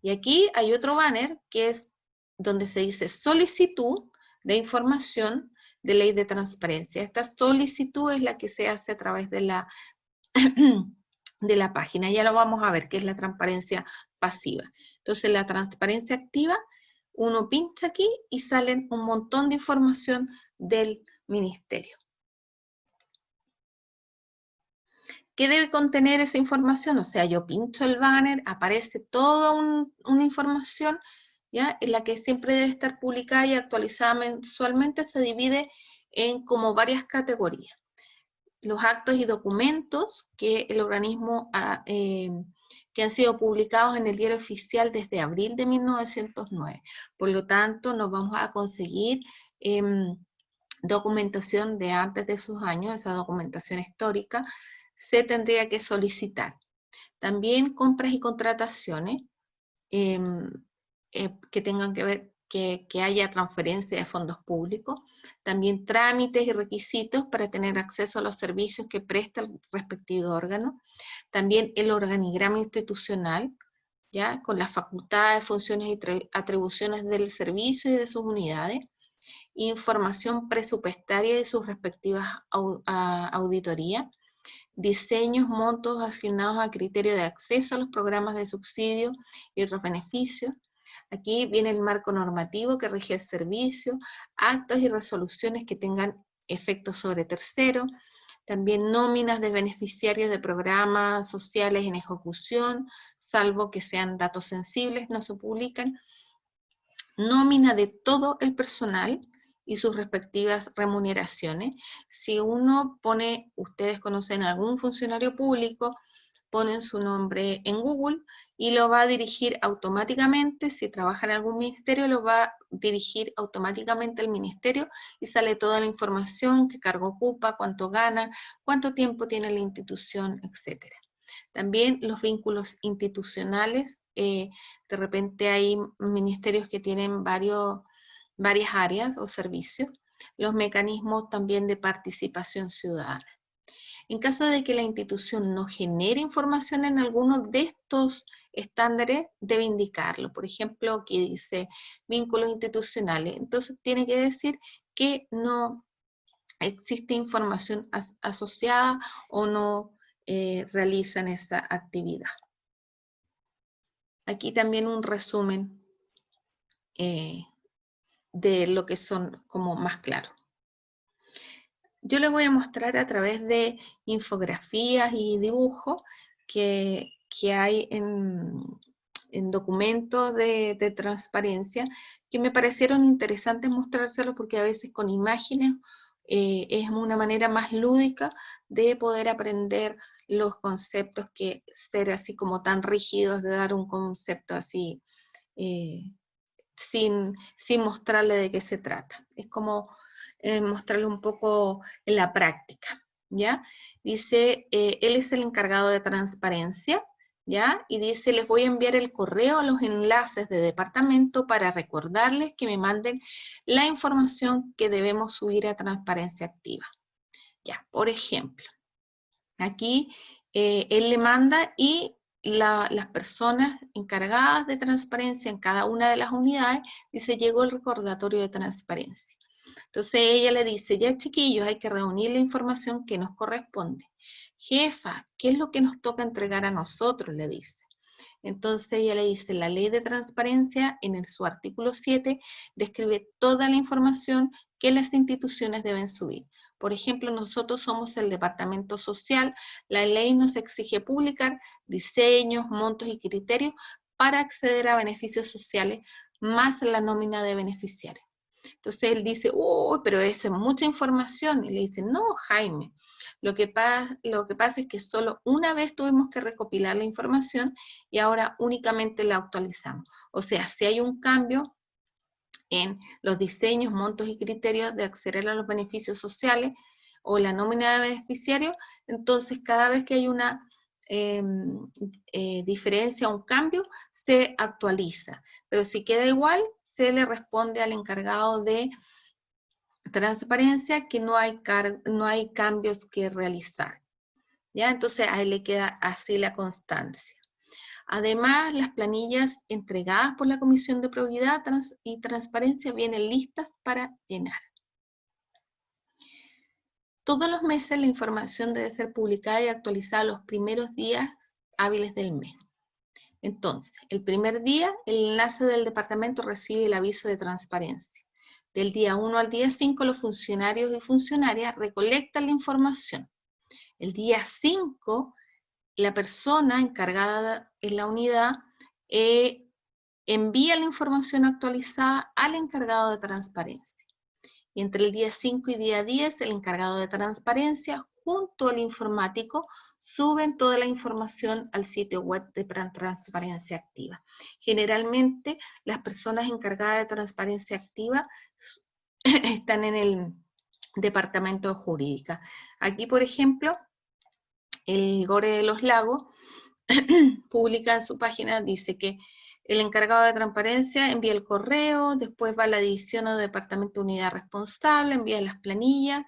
S1: Y aquí hay otro banner que es donde se dice solicitud de información de ley de transparencia. Esta solicitud es la que se hace a través de la página. Ya lo vamos a ver, que es la transparencia pasiva. Entonces, la transparencia activa, uno pincha aquí y salen un montón de información del ministerio. ¿Qué debe contener esa información? O sea, yo pincho el banner, aparece toda una información, ¿ya? En la que siempre debe estar publicada y actualizada mensualmente. Se divide en como varias categorías. Los actos y documentos que el organismo que han sido publicados en el diario oficial desde abril de 1909. Por lo tanto, nos vamos a conseguir documentación de antes de esos años, esa documentación histórica, se tendría que solicitar. También compras y contrataciones que tengan que ver que haya transferencia de fondos públicos, también trámites y requisitos para tener acceso a los servicios que presta el respectivo órgano, también el organigrama institucional, ¿ya? Con las facultades, funciones y atribuciones del servicio y de sus unidades, información presupuestaria de sus respectivas auditorías, diseños, montos asignados a criterio de acceso a los programas de subsidio y otros beneficios. Aquí viene el marco normativo que rige el servicio, actos y resoluciones que tengan efectos sobre terceros, también nóminas de beneficiarios de programas sociales en ejecución, salvo que sean datos sensibles, no se publican, nómina de todo el personal y sus respectivas remuneraciones. Si uno pone, ustedes conocen a algún funcionario público, ponen su nombre en Google y lo va a dirigir automáticamente. Si trabaja en algún ministerio, lo va a dirigir automáticamente al ministerio y sale toda la información, qué cargo ocupa, cuánto gana, cuánto tiempo tiene la institución, etc. También los vínculos institucionales, de repente hay ministerios que tienen varias áreas o servicios, los mecanismos también de participación ciudadana. En caso de que la institución no genere información en alguno de estos estándares, debe indicarlo. Por ejemplo, aquí dice vínculos institucionales. Entonces tiene que decir que no existe información asociada o no realizan esa actividad. Aquí también un resumen de lo que son como más claro. Yo les voy a mostrar a través de infografías y dibujos que hay en documentos de transparencia que me parecieron interesantes mostrárselos porque a veces con imágenes es una manera más lúdica de poder aprender los conceptos que ser así como tan rígidos de dar un concepto así sin mostrarle de qué se trata. Es como mostrarle un poco en la práctica, ¿ya? Dice, él es el encargado de transparencia, ¿ya? Y dice, les voy a enviar el correo a los enlaces de departamento para recordarles que me manden la información que debemos subir a Transparencia Activa. Ya, por ejemplo, aquí él le manda y las personas encargadas de transparencia en cada una de las unidades, dice, llegó el recordatorio de transparencia. Entonces ella le dice, ya chiquillos, hay que reunir la información que nos corresponde. Jefa, ¿qué es lo que nos toca entregar a nosotros? Le dice. Entonces ella le dice, la ley de transparencia en su artículo 7 describe toda la información que las instituciones deben subir. Por ejemplo, nosotros somos el departamento social, la ley nos exige publicar diseños, montos y criterios para acceder a beneficios sociales más la nómina de beneficiarios. Entonces él dice, oh, pero eso es mucha información. Y le dice, no, Jaime, lo que pasa es que solo una vez tuvimos que recopilar la información y ahora únicamente la actualizamos. O sea, si hay un cambio en los diseños, montos y criterios de acceder a los beneficios sociales o la nómina de beneficiarios, entonces cada vez que hay una diferencia, un cambio, se actualiza. Pero si queda igual, se le responde al encargado de transparencia que no hay cambios que realizar. ¿Ya? Entonces a él le queda así la constancia. Además, las planillas entregadas por la Comisión de Probidad y Transparencia vienen listas para llenar. Todos los meses la información debe ser publicada y actualizada los primeros días hábiles del mes. Entonces, el primer día, el enlace del departamento recibe el aviso de transparencia. Del día 1 al día 5, los funcionarios y funcionarias recolectan la información. El día 5, la persona encargada en la unidad envía la información actualizada al encargado de transparencia. Y entre el día 5 y día 10, el encargado de transparencia junto al informático suben toda la información al sitio web de Transparencia Activa. Generalmente, las personas encargadas de Transparencia Activa están en el departamento de jurídica. Aquí, por ejemplo, el Gore de los Lagos publica en su página, dice que el encargado de transparencia envía el correo, después va a la división o departamento de unidad responsable, envía las planillas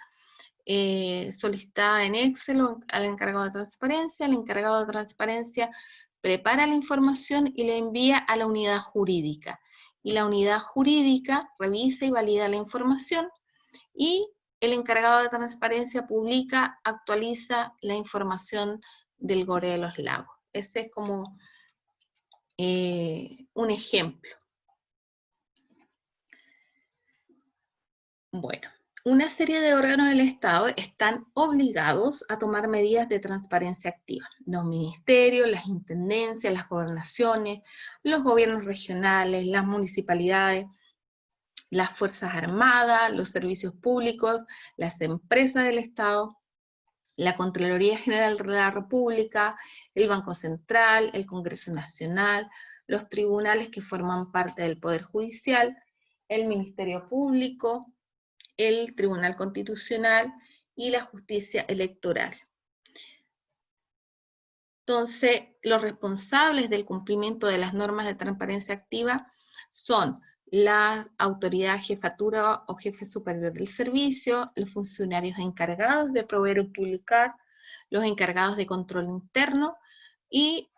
S1: solicitada en Excel al encargado de transparencia. El encargado de transparencia prepara la información y la envía a la unidad jurídica. Y la unidad jurídica revisa y valida la información y el encargado de transparencia publica, actualiza la información del Gore de los Lagos. Ese es como un ejemplo. Bueno, una serie de órganos del Estado están obligados a tomar medidas de transparencia activa. Los ministerios, las intendencias, las gobernaciones, los gobiernos regionales, las municipalidades, las Fuerzas Armadas, los servicios públicos, las empresas del Estado, la Contraloría General de la República, el Banco Central, el Congreso Nacional, los tribunales que forman parte del Poder Judicial, el Ministerio Público, el Tribunal Constitucional y la Justicia Electoral. Entonces, los responsables del cumplimiento de las normas de transparencia activa son la autoridad, jefatura o jefe superior del servicio, los funcionarios encargados de proveer o publicar, los encargados de control interno y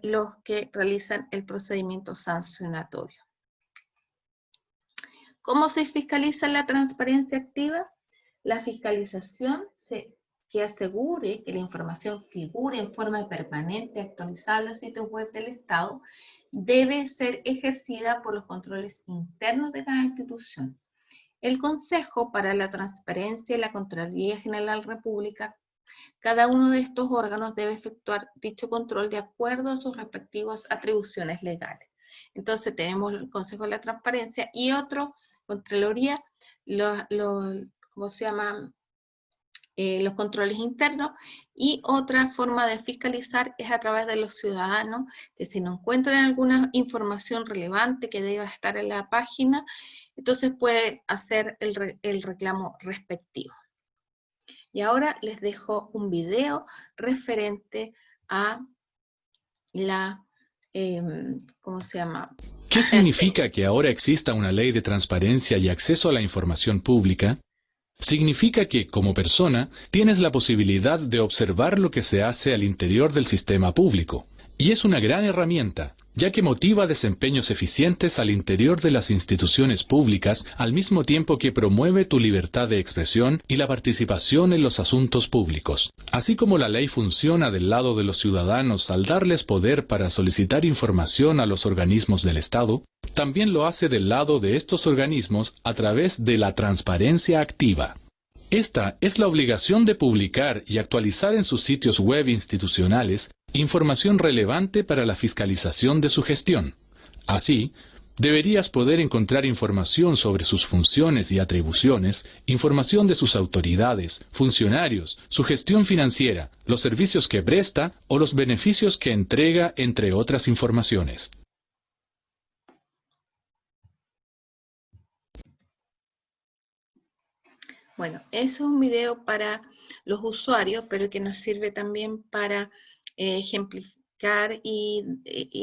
S1: los que realizan el procedimiento sancionatorio. ¿Cómo se fiscaliza la transparencia activa? La fiscalización que asegure que la información figure en forma permanente, actualizada en los sitios web del Estado, debe ser ejercida por los controles internos de cada institución. El Consejo para la Transparencia y la Contraloría General de la República, cada uno de estos órganos debe efectuar dicho control de acuerdo a sus respectivas atribuciones legales. Entonces tenemos el Consejo de la Transparencia y otro, Contraloría, ¿cómo se llama? Los controles internos, y otra forma de fiscalizar es a través de los ciudadanos, que si no encuentran alguna información relevante que deba estar en la página, entonces pueden hacer el reclamo respectivo. Y ahora les dejo un video referente a la, ¿cómo se llama?
S2: ¿Qué significa que ahora exista una ley de transparencia y acceso a la información pública? Significa que, como persona, tienes la posibilidad de observar lo que se hace al interior del sistema público. Y es una gran herramienta, ya que motiva desempeños eficientes al interior de las instituciones públicas, al mismo tiempo que promueve tu libertad de expresión y la participación en los asuntos públicos. Así como la ley funciona del lado de los ciudadanos al darles poder para solicitar información a los organismos del Estado, también lo hace del lado de estos organismos a través de la transparencia activa. Esta es la obligación de publicar y actualizar en sus sitios web institucionales información relevante para la fiscalización de su gestión. Así, deberías poder encontrar información sobre sus funciones y atribuciones, información de sus autoridades, funcionarios, su gestión financiera, los servicios que presta o los beneficios que entrega, entre otras informaciones.
S1: Bueno, eso es un video para los usuarios, pero que nos sirve también para ejemplificar y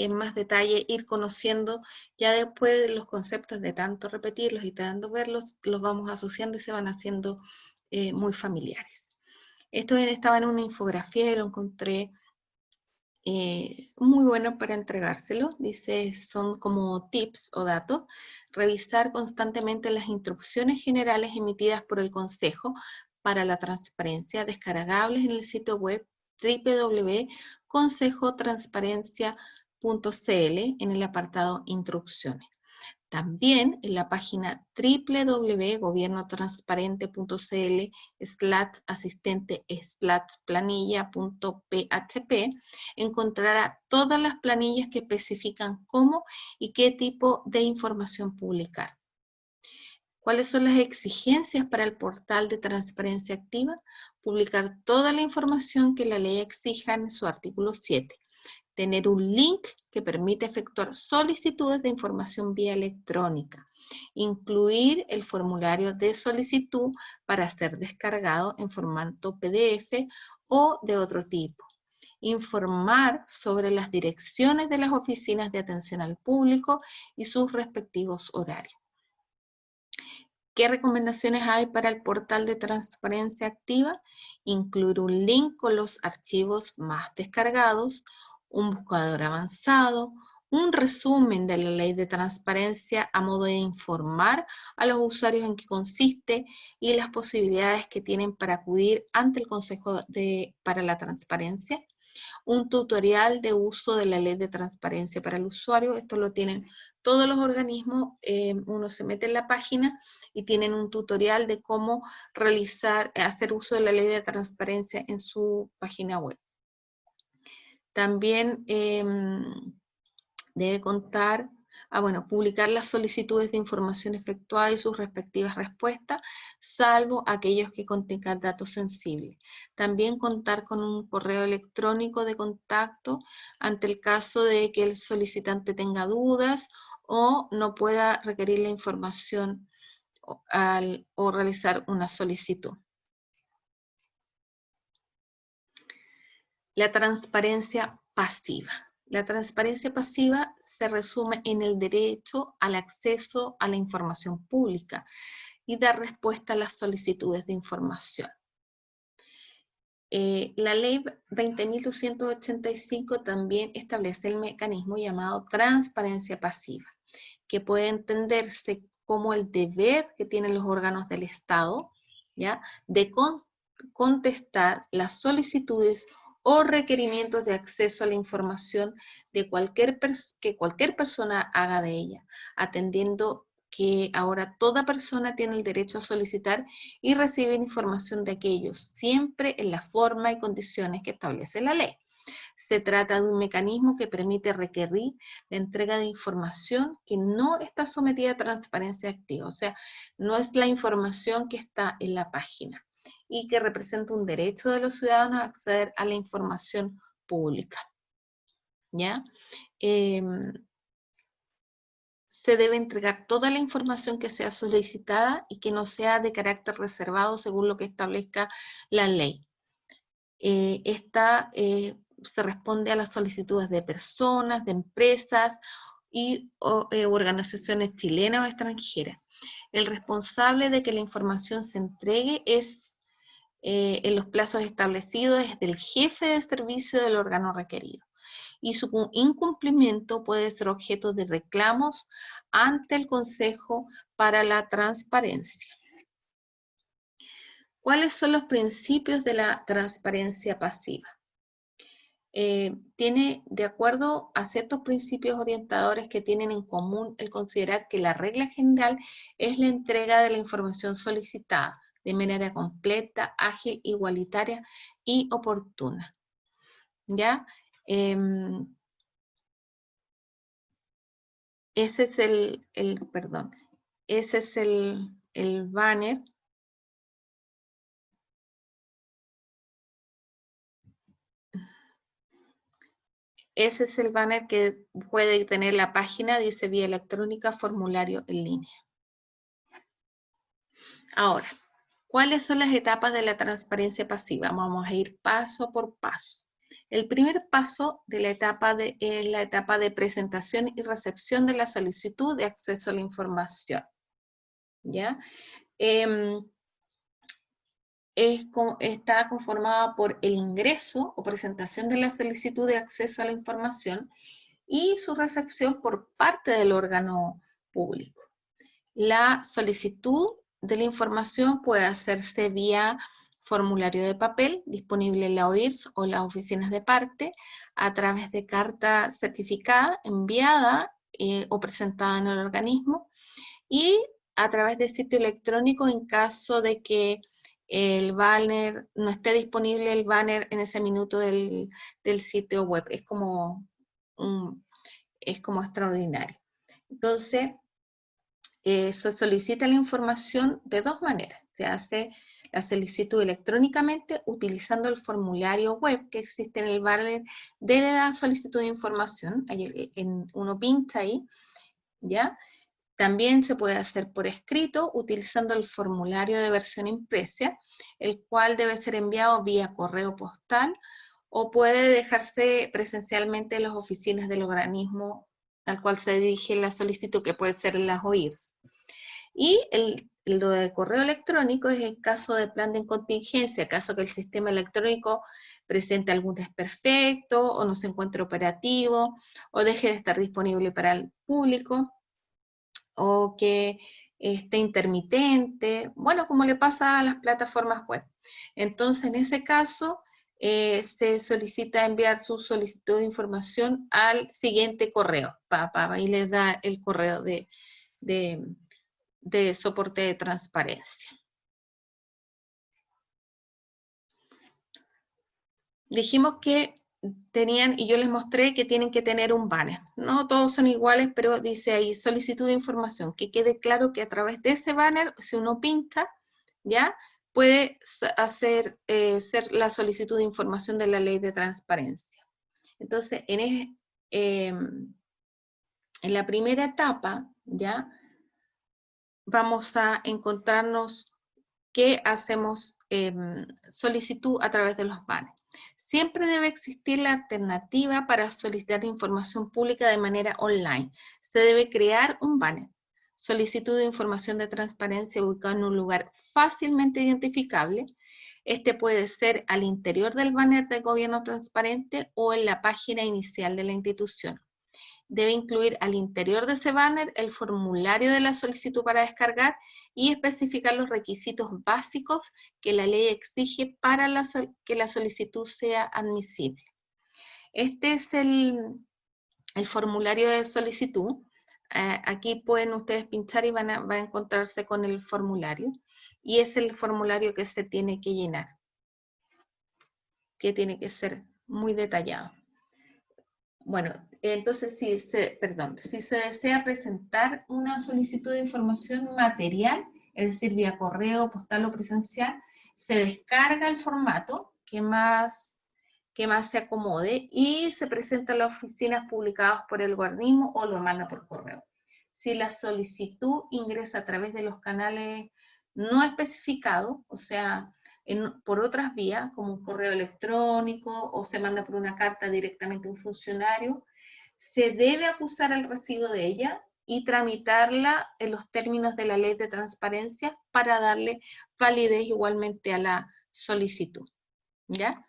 S1: en más detalle ir conociendo ya después de los conceptos de tanto repetirlos y tanto verlos, los vamos asociando y se van haciendo muy familiares. Esto estaba en una infografía y lo encontré muy bueno para entregárselo. Dice, son como tips o datos. Revisar constantemente las instrucciones generales emitidas por el Consejo para la Transparencia, descargables en el sitio web www.consejotransparencia.cl en el apartado Instrucciones. También en la página www.gobiernotransparente.cl/asistente/planilla.php encontrará todas las planillas que especifican cómo y qué tipo de información publicar. ¿Cuáles son las exigencias para el portal de transparencia activa? Publicar toda la información que la ley exija en su artículo 7. Tener un link que permite efectuar solicitudes de información vía electrónica. Incluir el formulario de solicitud para ser descargado en formato PDF o de otro tipo. Informar sobre las direcciones de las oficinas de atención al público y sus respectivos horarios. ¿Qué recomendaciones hay para el portal de transparencia activa? Incluir un link con los archivos más descargados, un buscador avanzado, un resumen de la ley de transparencia a modo de informar a los usuarios en qué consiste y las posibilidades que tienen para acudir ante el Consejo para la Transparencia. Un tutorial de uso de la ley de transparencia para el usuario. Esto lo tienen todos los organismos. Uno se mete en la página y tienen un tutorial de cómo hacer uso de la ley de transparencia en su página web. También debe contar, publicar las solicitudes de información efectuada y sus respectivas respuestas, salvo aquellos que contengan datos sensibles. También contar con un correo electrónico de contacto ante el caso de que el solicitante tenga dudas o no pueda requerir la información o realizar una solicitud. La transparencia pasiva. La transparencia pasiva se resume en el derecho al acceso a la información pública y dar respuesta a las solicitudes de información. La ley 20.285 también establece el mecanismo llamado transparencia pasiva, que puede entenderse como el deber que tienen los órganos del Estado, ¿ya?, de contestar las solicitudes o requerimientos de acceso a la información de que cualquier persona haga de ella, atendiendo que ahora toda persona tiene el derecho a solicitar y recibir información de aquellos, siempre en la forma y condiciones que establece la ley. Se trata de un mecanismo que permite requerir la entrega de información que no está sometida a transparencia activa, o sea, no es la información que está en la página y que representa un derecho de los ciudadanos a acceder a la información pública, ¿ya? Se debe entregar toda la información que sea solicitada y que no sea de carácter reservado según lo que establezca la ley. Se responde a las solicitudes de personas, de empresas y organizaciones chilenas o extranjeras. El responsable de que la información se entregue es, en los plazos establecidos, es del jefe de servicio del órgano requerido, y su incumplimiento puede ser objeto de reclamos ante el Consejo para la Transparencia. ¿Cuáles son los principios de la transparencia pasiva? Tiene, de acuerdo a ciertos principios orientadores que tienen en común el considerar que la regla general es la entrega de la información solicitada de manera completa, ágil, igualitaria y oportuna. ¿Ya? Ese es ese es el banner. Ese es el banner que puede tener la página, dice vía electrónica, formulario en línea. Ahora, ¿cuáles son las etapas de la transparencia pasiva? Vamos a ir paso por paso. El primer paso de la etapa es la etapa de presentación y recepción de la solicitud de acceso a la información, ¿ya? Está conformada por el ingreso o presentación de la solicitud de acceso a la información y su recepción por parte del órgano público. La solicitud de la información puede hacerse vía formulario de papel, disponible en la OIRS o las oficinas de parte, a través de carta certificada, enviada o presentada en el organismo, y a través de sitio electrónico en caso de que el banner, no esté disponible el banner en ese minuto del sitio web. Es como extraordinario. Entonces, se solicita la información de dos maneras. Se hace la solicitud electrónicamente utilizando el formulario web que existe en el banner de la solicitud de información. Uno pincha ahí, ¿ya? También se puede hacer por escrito utilizando el formulario de versión impresa, el cual debe ser enviado vía correo postal o puede dejarse presencialmente en las oficinas del organismo al cual se dirige la solicitud, que puede ser en las OIRS. Y lo de correo electrónico es en caso de plan de contingencia, caso que el sistema electrónico presente algún desperfecto o no se encuentre operativo o deje de estar disponible para el público, o que esté intermitente, bueno, como le pasa a las plataformas web. Entonces, en ese caso, se solicita enviar su solicitud de información al siguiente correo. Ahí les da el correo de soporte de transparencia. Dijimos que tenían, y yo les mostré que tienen que tener un banner. No todos son iguales, pero dice ahí solicitud de información, que quede claro que a través de ese banner, si uno pinta, ¿ya?, puede hacer ser la solicitud de información de la ley de transparencia. Entonces, en la primera etapa, ¿ya?, vamos a encontrarnos que hacemos solicitud a través de los banners. Siempre debe existir la alternativa para solicitar información pública de manera online. Se debe crear un banner. Solicitud de información de transparencia ubicado en un lugar fácilmente identificable. Este puede ser al interior del banner de gobierno transparente o en la página inicial de la institución. Debe incluir al interior de ese banner el formulario de la solicitud para descargar y especificar los requisitos básicos que la ley exige para que la solicitud sea admisible. Este es el formulario de solicitud. Aquí pueden ustedes pinchar y van a encontrarse con el formulario. Y es el formulario que se tiene que llenar, que tiene que ser muy detallado. Bueno, entonces si se desea presentar una solicitud de información material, es decir, vía correo, postal o presencial, se descarga el formato que más se acomode y se presenta a las oficinas publicadas por el organismo o lo manda por correo. Si la solicitud ingresa a través de los canales no especificados, o sea, por otras vías, como un correo electrónico o se manda por una carta directamente a un funcionario, se debe acusar el recibo de ella y tramitarla en los términos de la ley de transparencia para darle validez igualmente a la solicitud, ¿ya?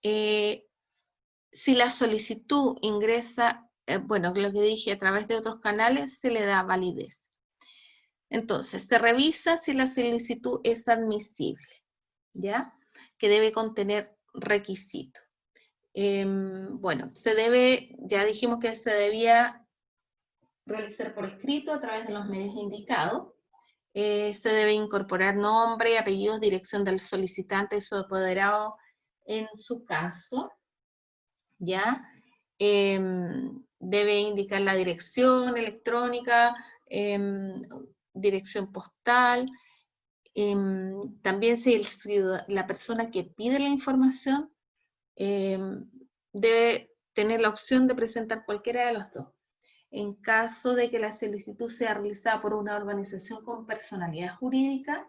S1: Si la solicitud ingresa, bueno, lo que dije, a través de otros canales, se le da validez. Entonces, se revisa si la solicitud es admisible, ¿ya? Que debe contener requisitos. Bueno, ya dijimos que se debía realizar por escrito a través de los medios indicados. Se debe incorporar nombre, apellidos, dirección del solicitante y su apoderado en su caso, ¿ya? Debe indicar la dirección electrónica, dirección postal. También si la persona que pide la información debe tener la opción de presentar cualquiera de las dos. En caso de que la solicitud sea realizada por una organización con personalidad jurídica,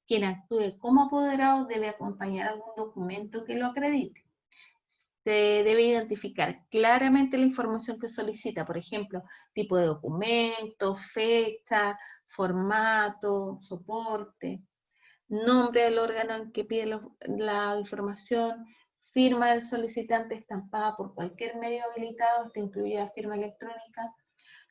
S1: quien actúe como apoderado debe acompañar algún documento que lo acredite. Se debe identificar claramente la información que solicita, por ejemplo, tipo de documento, fecha, formato, soporte, nombre del órgano en que pide la información, firma del solicitante estampada por cualquier medio habilitado, esto incluye la firma electrónica.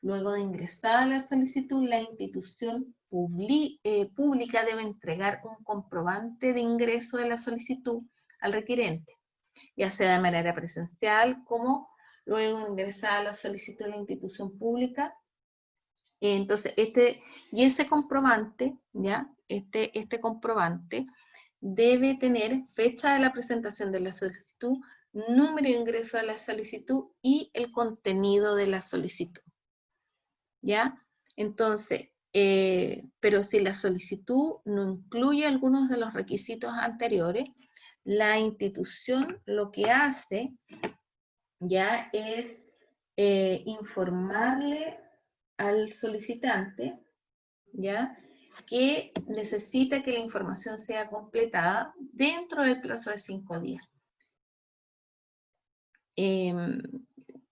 S1: Luego de ingresada la solicitud, la institución pública debe entregar un comprobante de ingreso de la solicitud al requerente, ya sea de manera presencial como luego de ingresada la solicitud a la institución pública. Entonces, ese comprobante, ¿ya? Este comprobante debe tener fecha de la presentación de la solicitud, número de ingreso de la solicitud y el contenido de la solicitud, ¿ya? Entonces, pero si la solicitud no incluye algunos de los requisitos anteriores, la institución lo que hace ya es informarle al solicitante, ¿ya? Que necesita que la información sea completada dentro del plazo de 5 días.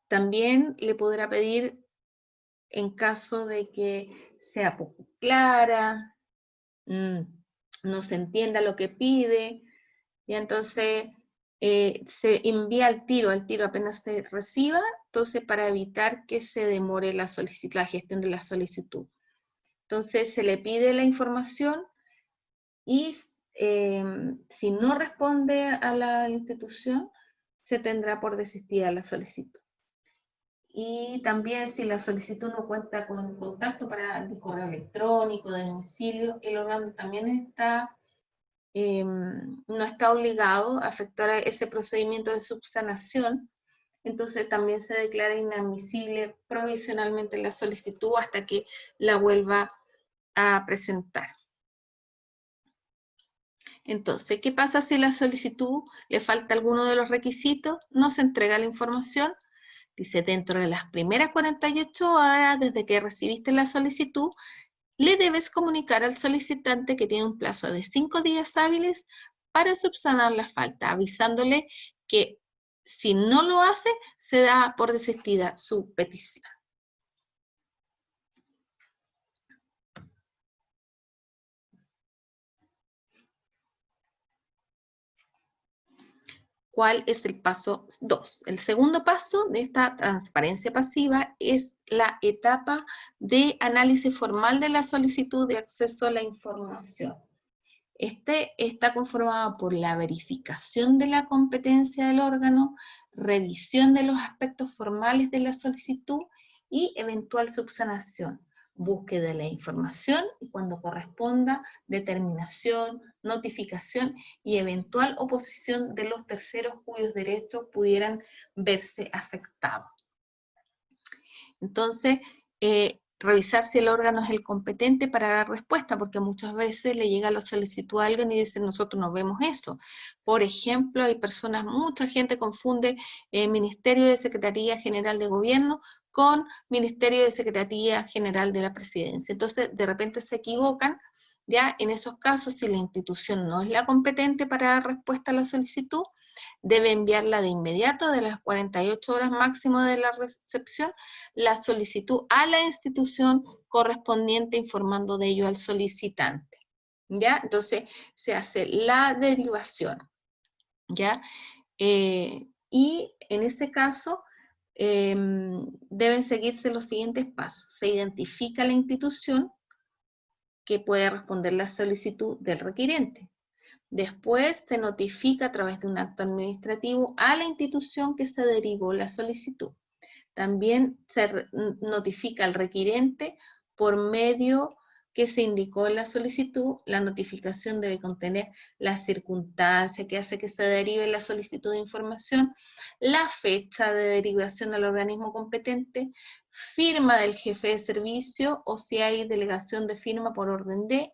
S1: También le podrá pedir, en caso de que sea poco clara, no se entienda lo que pide, y entonces se envía al tiro apenas se reciba, entonces para evitar que se demore la gestión de la solicitud. Entonces se le pide la información y si no responde a la institución, se tendrá por desistida la solicitud. Y también si la solicitud no cuenta con contacto para el correo electrónico, de domicilio, el órgano también no está obligado a efectuar ese procedimiento de subsanación, entonces también se declara inadmisible provisionalmente la solicitud hasta que la vuelva a presentar. Entonces, ¿qué pasa si la solicitud le falta alguno de los requisitos? No se entrega la información. Dice, dentro de las primeras 48 horas desde que recibiste la solicitud, le debes comunicar al solicitante que tiene un plazo de 5 días hábiles para subsanar la falta, avisándole que si no lo hace, se da por desistida su petición. ¿Cuál es el paso 2? El segundo paso de esta transparencia pasiva es la etapa de análisis formal de la solicitud de acceso a la información. Este está conformado por la verificación de la competencia del órgano, revisión de los aspectos formales de la solicitud y eventual subsanación, búsqueda de la información y, cuando corresponda, determinación, notificación y eventual oposición de los terceros cuyos derechos pudieran verse afectados. Entonces, revisar si el órgano es el competente para dar respuesta, porque muchas veces le llega la solicitud a alguien y dice, nosotros no vemos eso. Por ejemplo, hay personas, mucha gente confunde Ministerio de Secretaría General de Gobierno con Ministerio de Secretaría General de la Presidencia. Entonces, de repente se equivocan. Ya en esos casos, si la institución no es la competente para dar respuesta a la solicitud, debe enviarla de inmediato, de las 48 horas máximo de la recepción, la solicitud a la institución correspondiente, informando de ello al solicitante. ¿Ya? Entonces se hace la derivación. ¿Ya? Y en ese caso deben seguirse los siguientes pasos. Se identifica la institución que puede responder la solicitud del requirente. Después se notifica a través de un acto administrativo a la institución que se derivó la solicitud. También se notifica al requirente por medio que se indicó en la solicitud. La notificación debe contener la circunstancia que hace que se derive la solicitud de información, la fecha de derivación al organismo competente, firma del jefe de servicio o si hay delegación de firma por orden de,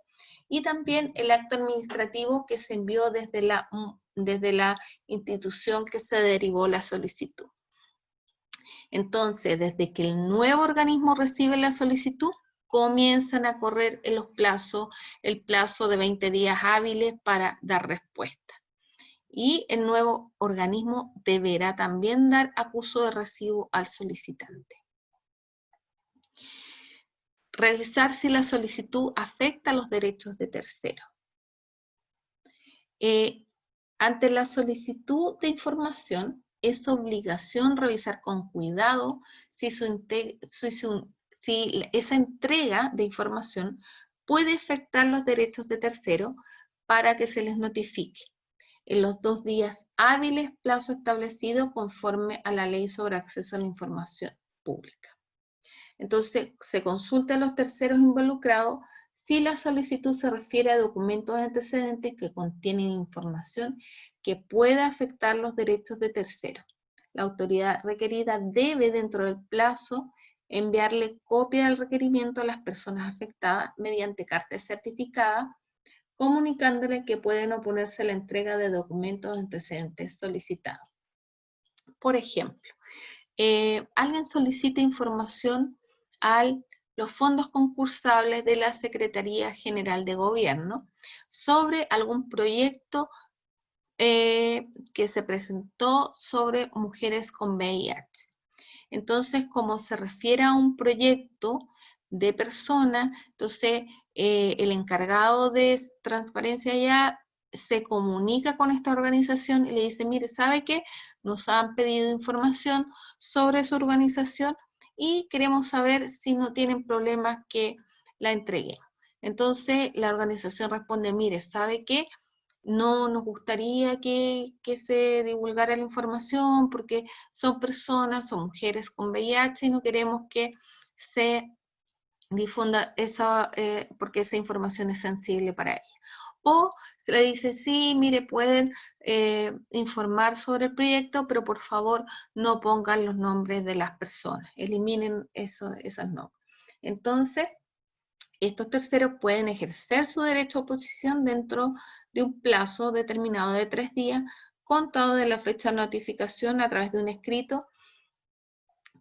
S1: y también el acto administrativo que se envió desde la institución que se derivó la solicitud. Entonces, desde que el nuevo organismo recibe la solicitud, comienzan a correr el plazo de 20 días hábiles para dar respuesta. Y el nuevo organismo deberá también dar acuso de recibo al solicitante. Revisar si la solicitud afecta los derechos de terceros. Ante la solicitud de información, es obligación revisar con cuidado si esa entrega de información puede afectar los derechos de terceros para que se les notifique en los 2 días hábiles, plazo establecido conforme a la Ley sobre Acceso a la Información Pública. Entonces, se consulta a los terceros involucrados si la solicitud se refiere a documentos antecedentes que contienen información que pueda afectar los derechos de terceros. La autoridad requerida debe, dentro del plazo, enviarle copia del requerimiento a las personas afectadas mediante carta certificada, comunicándole que pueden oponerse a la entrega de documentos antecedentes solicitados. Por ejemplo, alguien solicita información a los fondos concursables de la Secretaría General de Gobierno sobre algún proyecto que se presentó sobre mujeres con VIH. Entonces, como se refiere a un proyecto de persona, entonces el encargado de transparencia ya se comunica con esta organización y le dice, mire, ¿sabe qué? Nos han pedido información sobre su organización y queremos saber si no tienen problemas que la entreguemos. Entonces la organización responde, mire, ¿sabe qué? No nos gustaría que se divulgara la información porque son personas, son mujeres con VIH y no queremos que se difunda esa, porque esa información es sensible para ella. O se le dice, sí, mire, pueden informar sobre el proyecto, pero por favor no pongan los nombres de las personas, eliminen esos nombres. Entonces, estos terceros pueden ejercer su derecho a oposición dentro de un plazo determinado de 3 días, contado de la fecha de notificación a través de un escrito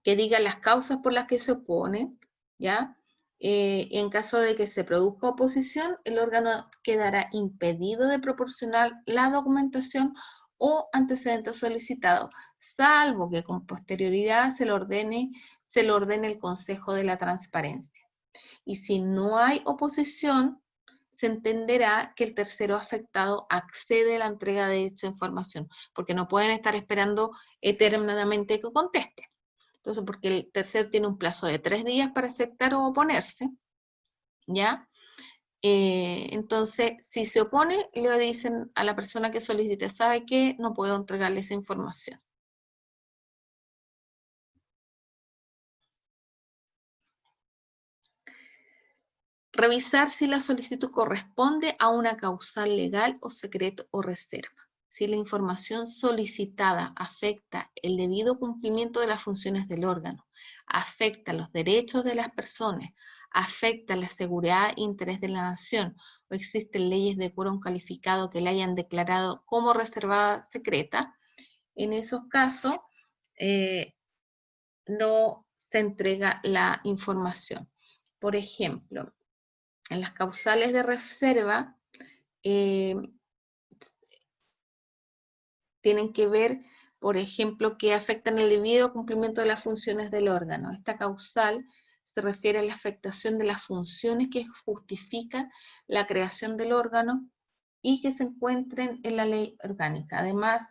S1: que diga las causas por las que se oponen, ¿ya? En caso de que se produzca oposición, el órgano quedará impedido de proporcionar la documentación o antecedentes solicitados, salvo que con posterioridad se lo ordene el Consejo de la Transparencia. Y si no hay oposición, se entenderá que el tercero afectado accede a la entrega de dicha información, porque no pueden estar esperando eternamente que conteste. Entonces, porque el tercero tiene un plazo de 3 días para aceptar o oponerse, ¿ya? Entonces, si se opone, le dicen a la persona que solicite, ¿sabe qué? No puedo entregarle esa información. Revisar si la solicitud corresponde a una causal legal o secreto o reserva. Si la información solicitada afecta el debido cumplimiento de las funciones del órgano, afecta los derechos de las personas, afecta la seguridad e interés de la nación, o existen leyes de quórum calificado que la hayan declarado como reservada secreta, en esos casos no se entrega la información. Por ejemplo, en las causales de reserva tienen que ver, por ejemplo, que afectan el debido cumplimiento de las funciones del órgano. Esta causal se refiere a la afectación de las funciones que justifican la creación del órgano y que se encuentren en la ley orgánica. Además,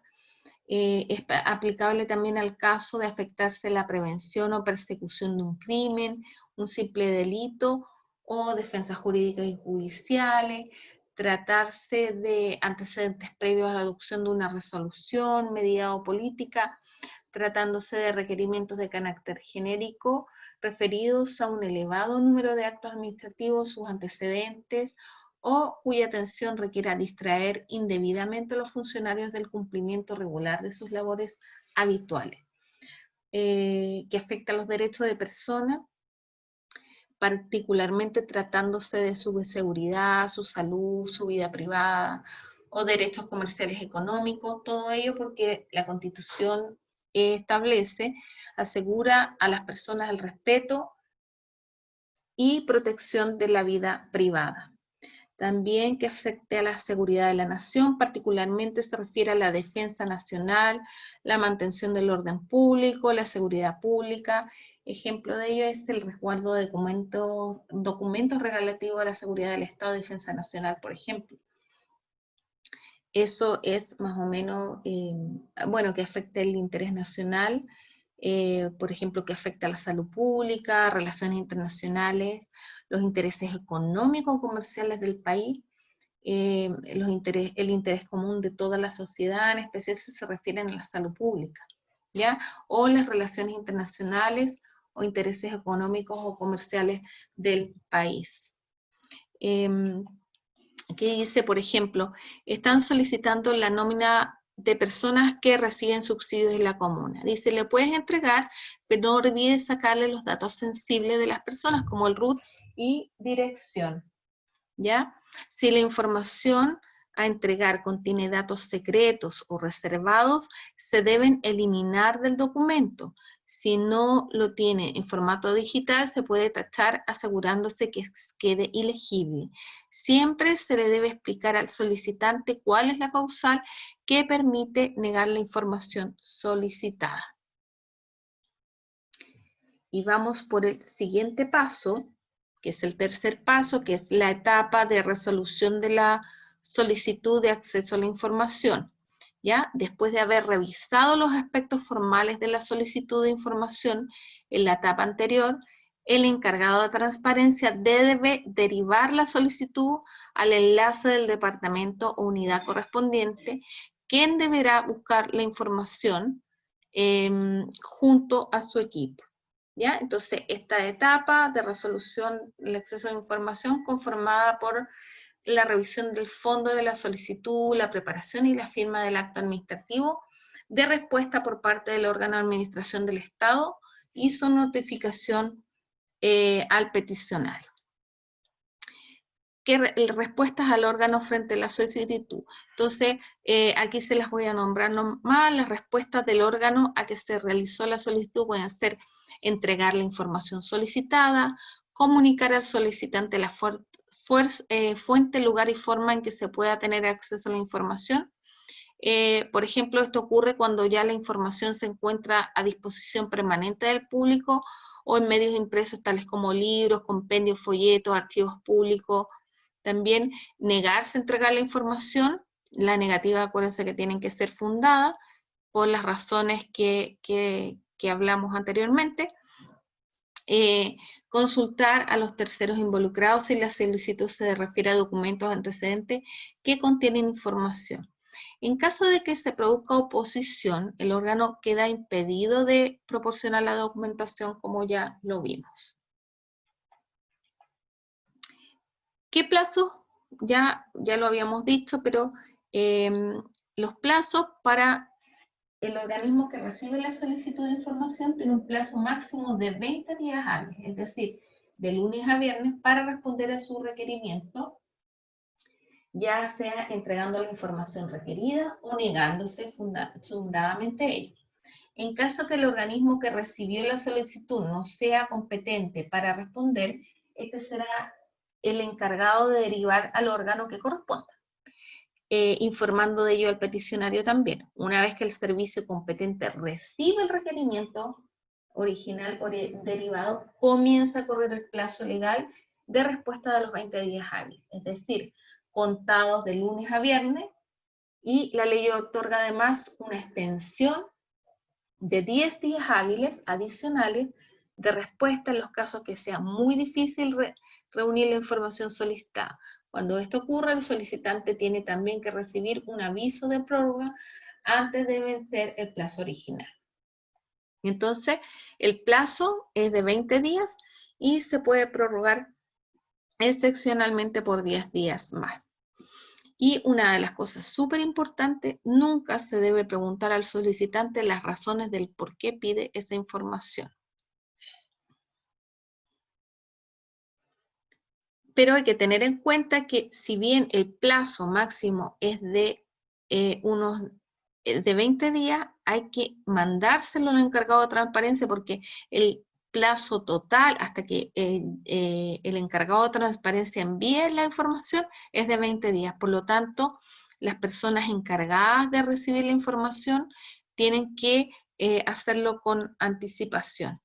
S1: es aplicable también al caso de afectarse la prevención o persecución de un crimen, un simple delito o defensas jurídicas y judiciales, tratarse de antecedentes previos a la adopción de una resolución, medida o política, tratándose de requerimientos de carácter genérico referidos a un elevado número de actos administrativos, sus antecedentes, o cuya atención requiera distraer indebidamente a los funcionarios del cumplimiento regular de sus labores habituales, que afecta a los derechos de persona, particularmente tratándose de su seguridad, su salud, su vida privada, o derechos comerciales económicos, todo ello porque la Constitución establece, asegura a las personas el respeto y protección de la vida privada. También que afecte a la seguridad de la nación, particularmente se refiere a la defensa nacional, la mantención del orden público, la seguridad pública. Ejemplo de ello es el resguardo de documentos relativos a la seguridad del Estado y defensa nacional, por ejemplo. Eso es más o menos, bueno, que afecte el interés nacional, por ejemplo, que afecta a la salud pública, relaciones internacionales, los intereses económicos o comerciales del país, el interés común de toda la sociedad, en especial si se refieren a la salud pública, ¿ya? O las relaciones internacionales o intereses económicos o comerciales del país. Que dice, por ejemplo, están solicitando la nómina de personas que reciben subsidios de la comuna. Dice, le puedes entregar, pero no olvides sacarle los datos sensibles de las personas, como el RUT y dirección, ¿ya? Si la información a entregar contiene datos secretos o reservados, se deben eliminar del documento. Si no lo tiene en formato digital, se puede tachar asegurándose que quede ilegible. Siempre se le debe explicar al solicitante cuál es la causal que permite negar la información solicitada. Y vamos por el siguiente paso, que es el tercer paso, que es la etapa de resolución de la solicitud de acceso a la información. ¿Ya? Después de haber revisado los aspectos formales de la solicitud de información en la etapa anterior, el encargado de transparencia debe derivar la solicitud al enlace del departamento o unidad correspondiente, quien deberá buscar la información junto a su equipo. ¿Ya? Entonces, esta etapa de resolución del acceso a la información conformada por la revisión del fondo de la solicitud, la preparación y la firma del acto administrativo de respuesta por parte del órgano de administración del Estado y su notificación al peticionario. ¿Qué respuestas al órgano frente a la solicitud? Entonces, aquí se las voy a nombrar nomás. Las respuestas del órgano a que se realizó la solicitud pueden ser entregar la información solicitada, comunicar al solicitante la fuente, lugar y forma en que se pueda tener acceso a la información. Por ejemplo, esto ocurre cuando ya la información se encuentra a disposición permanente del público o en medios impresos tales como libros, compendios, folletos, archivos públicos, También negarse a entregar la información. La negativa, acuérdense que tienen que ser fundadas por las razones que hablamos anteriormente. Consultar a los terceros involucrados si la solicitud se refiere a documentos antecedentes que contienen información. En caso de que se produzca oposición, el órgano queda impedido de proporcionar la documentación, como ya lo vimos. ¿Qué plazos? Ya lo habíamos dicho, pero los plazos para el organismo que recibe la solicitud de información tiene un plazo máximo de 20 días hábiles, es decir, de lunes a viernes, para responder a su requerimiento, ya sea entregando la información requerida o negándose fundadamente a ello. En caso que el organismo que recibió la solicitud no sea competente para responder, este será el encargado de derivar al órgano que corresponda, informando de ello al peticionario también. Una vez que el servicio competente recibe el requerimiento original o derivado, comienza a correr el plazo legal de respuesta de los 20 días hábiles, es decir, contados de lunes a viernes, y la ley otorga además una extensión de 10 días hábiles adicionales de respuesta en los casos que sea muy difícil reunir la información solicitada. Cuando esto ocurra, el solicitante tiene también que recibir un aviso de prórroga antes de vencer el plazo original. Entonces, el plazo es de 20 días y se puede prorrogar excepcionalmente por 10 días más. Y una de las cosas súper importantes, nunca se debe preguntar al solicitante las razones del por qué pide esa información. Pero hay que tener en cuenta que si bien el plazo máximo es de de 20 días, hay que mandárselo al encargado de transparencia, porque el plazo total hasta que el encargado de transparencia envíe la información es de 20 días. Por lo tanto, las personas encargadas de recibir la información tienen que hacerlo con anticipación.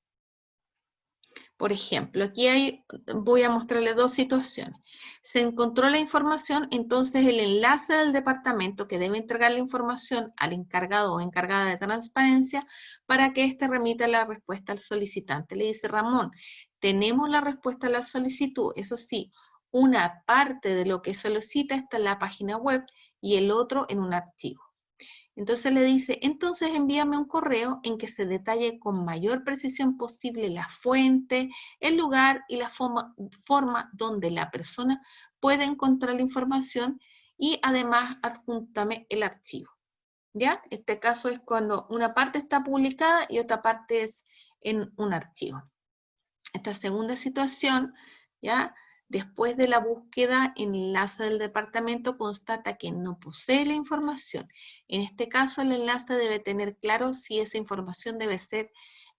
S1: Por ejemplo, aquí voy a mostrarles dos situaciones. Se encontró la información, entonces el enlace del departamento que debe entregar la información al encargado o encargada de transparencia para que éste remita la respuesta al solicitante. Le dice: Ramón, tenemos la respuesta a la solicitud, eso sí, una parte de lo que solicita está en la página web y el otro en un archivo. Entonces le dice: entonces envíame un correo en que se detalle con mayor precisión posible la fuente, el lugar y la forma donde la persona puede encontrar la información, y además adjúntame el archivo. ¿Ya? Este caso es cuando una parte está publicada y otra parte es en un archivo. Esta segunda situación, ¿ya? Después de la búsqueda, el enlace del departamento constata que no posee la información. En este caso, el enlace debe tener claro si esa información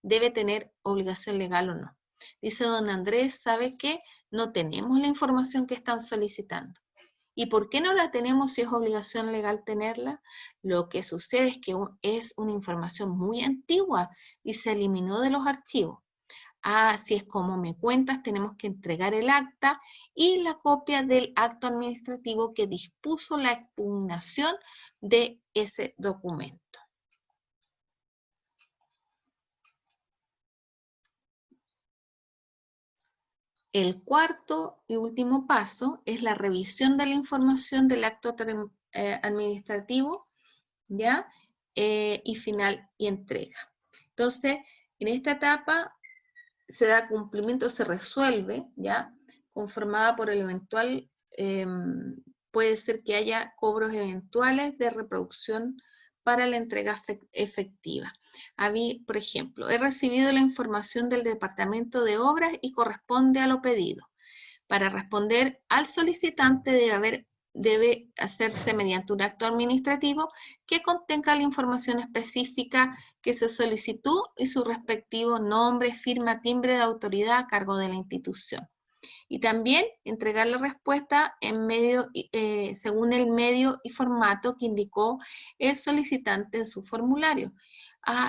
S1: debe tener obligación legal o no. Dice don Andrés: ¿sabe qué? No tenemos la información que están solicitando. ¿Y por qué no la tenemos si es obligación legal tenerla? Lo que sucede es que es una información muy antigua y se eliminó de los archivos. Así es como me cuentas, tenemos que entregar el acta y la copia del acto administrativo que dispuso la impugnación de ese documento. El cuarto y último paso es la revisión de la información del acto administrativo, ¿ya? Y final y entrega. Entonces, en esta etapa se da cumplimiento, se resuelve, ¿ya? Conformada por el eventual, puede ser que haya cobros eventuales de reproducción para la entrega efectiva. A mí, por ejemplo, he recibido la información del Departamento de Obras y corresponde a lo pedido. Para responder al solicitante debe hacerse mediante un acto administrativo que contenga la información específica que se solicitó y su respectivo nombre, firma, timbre de autoridad a cargo de la institución. Y también entregar la respuesta según el medio y formato que indicó el solicitante en su formulario.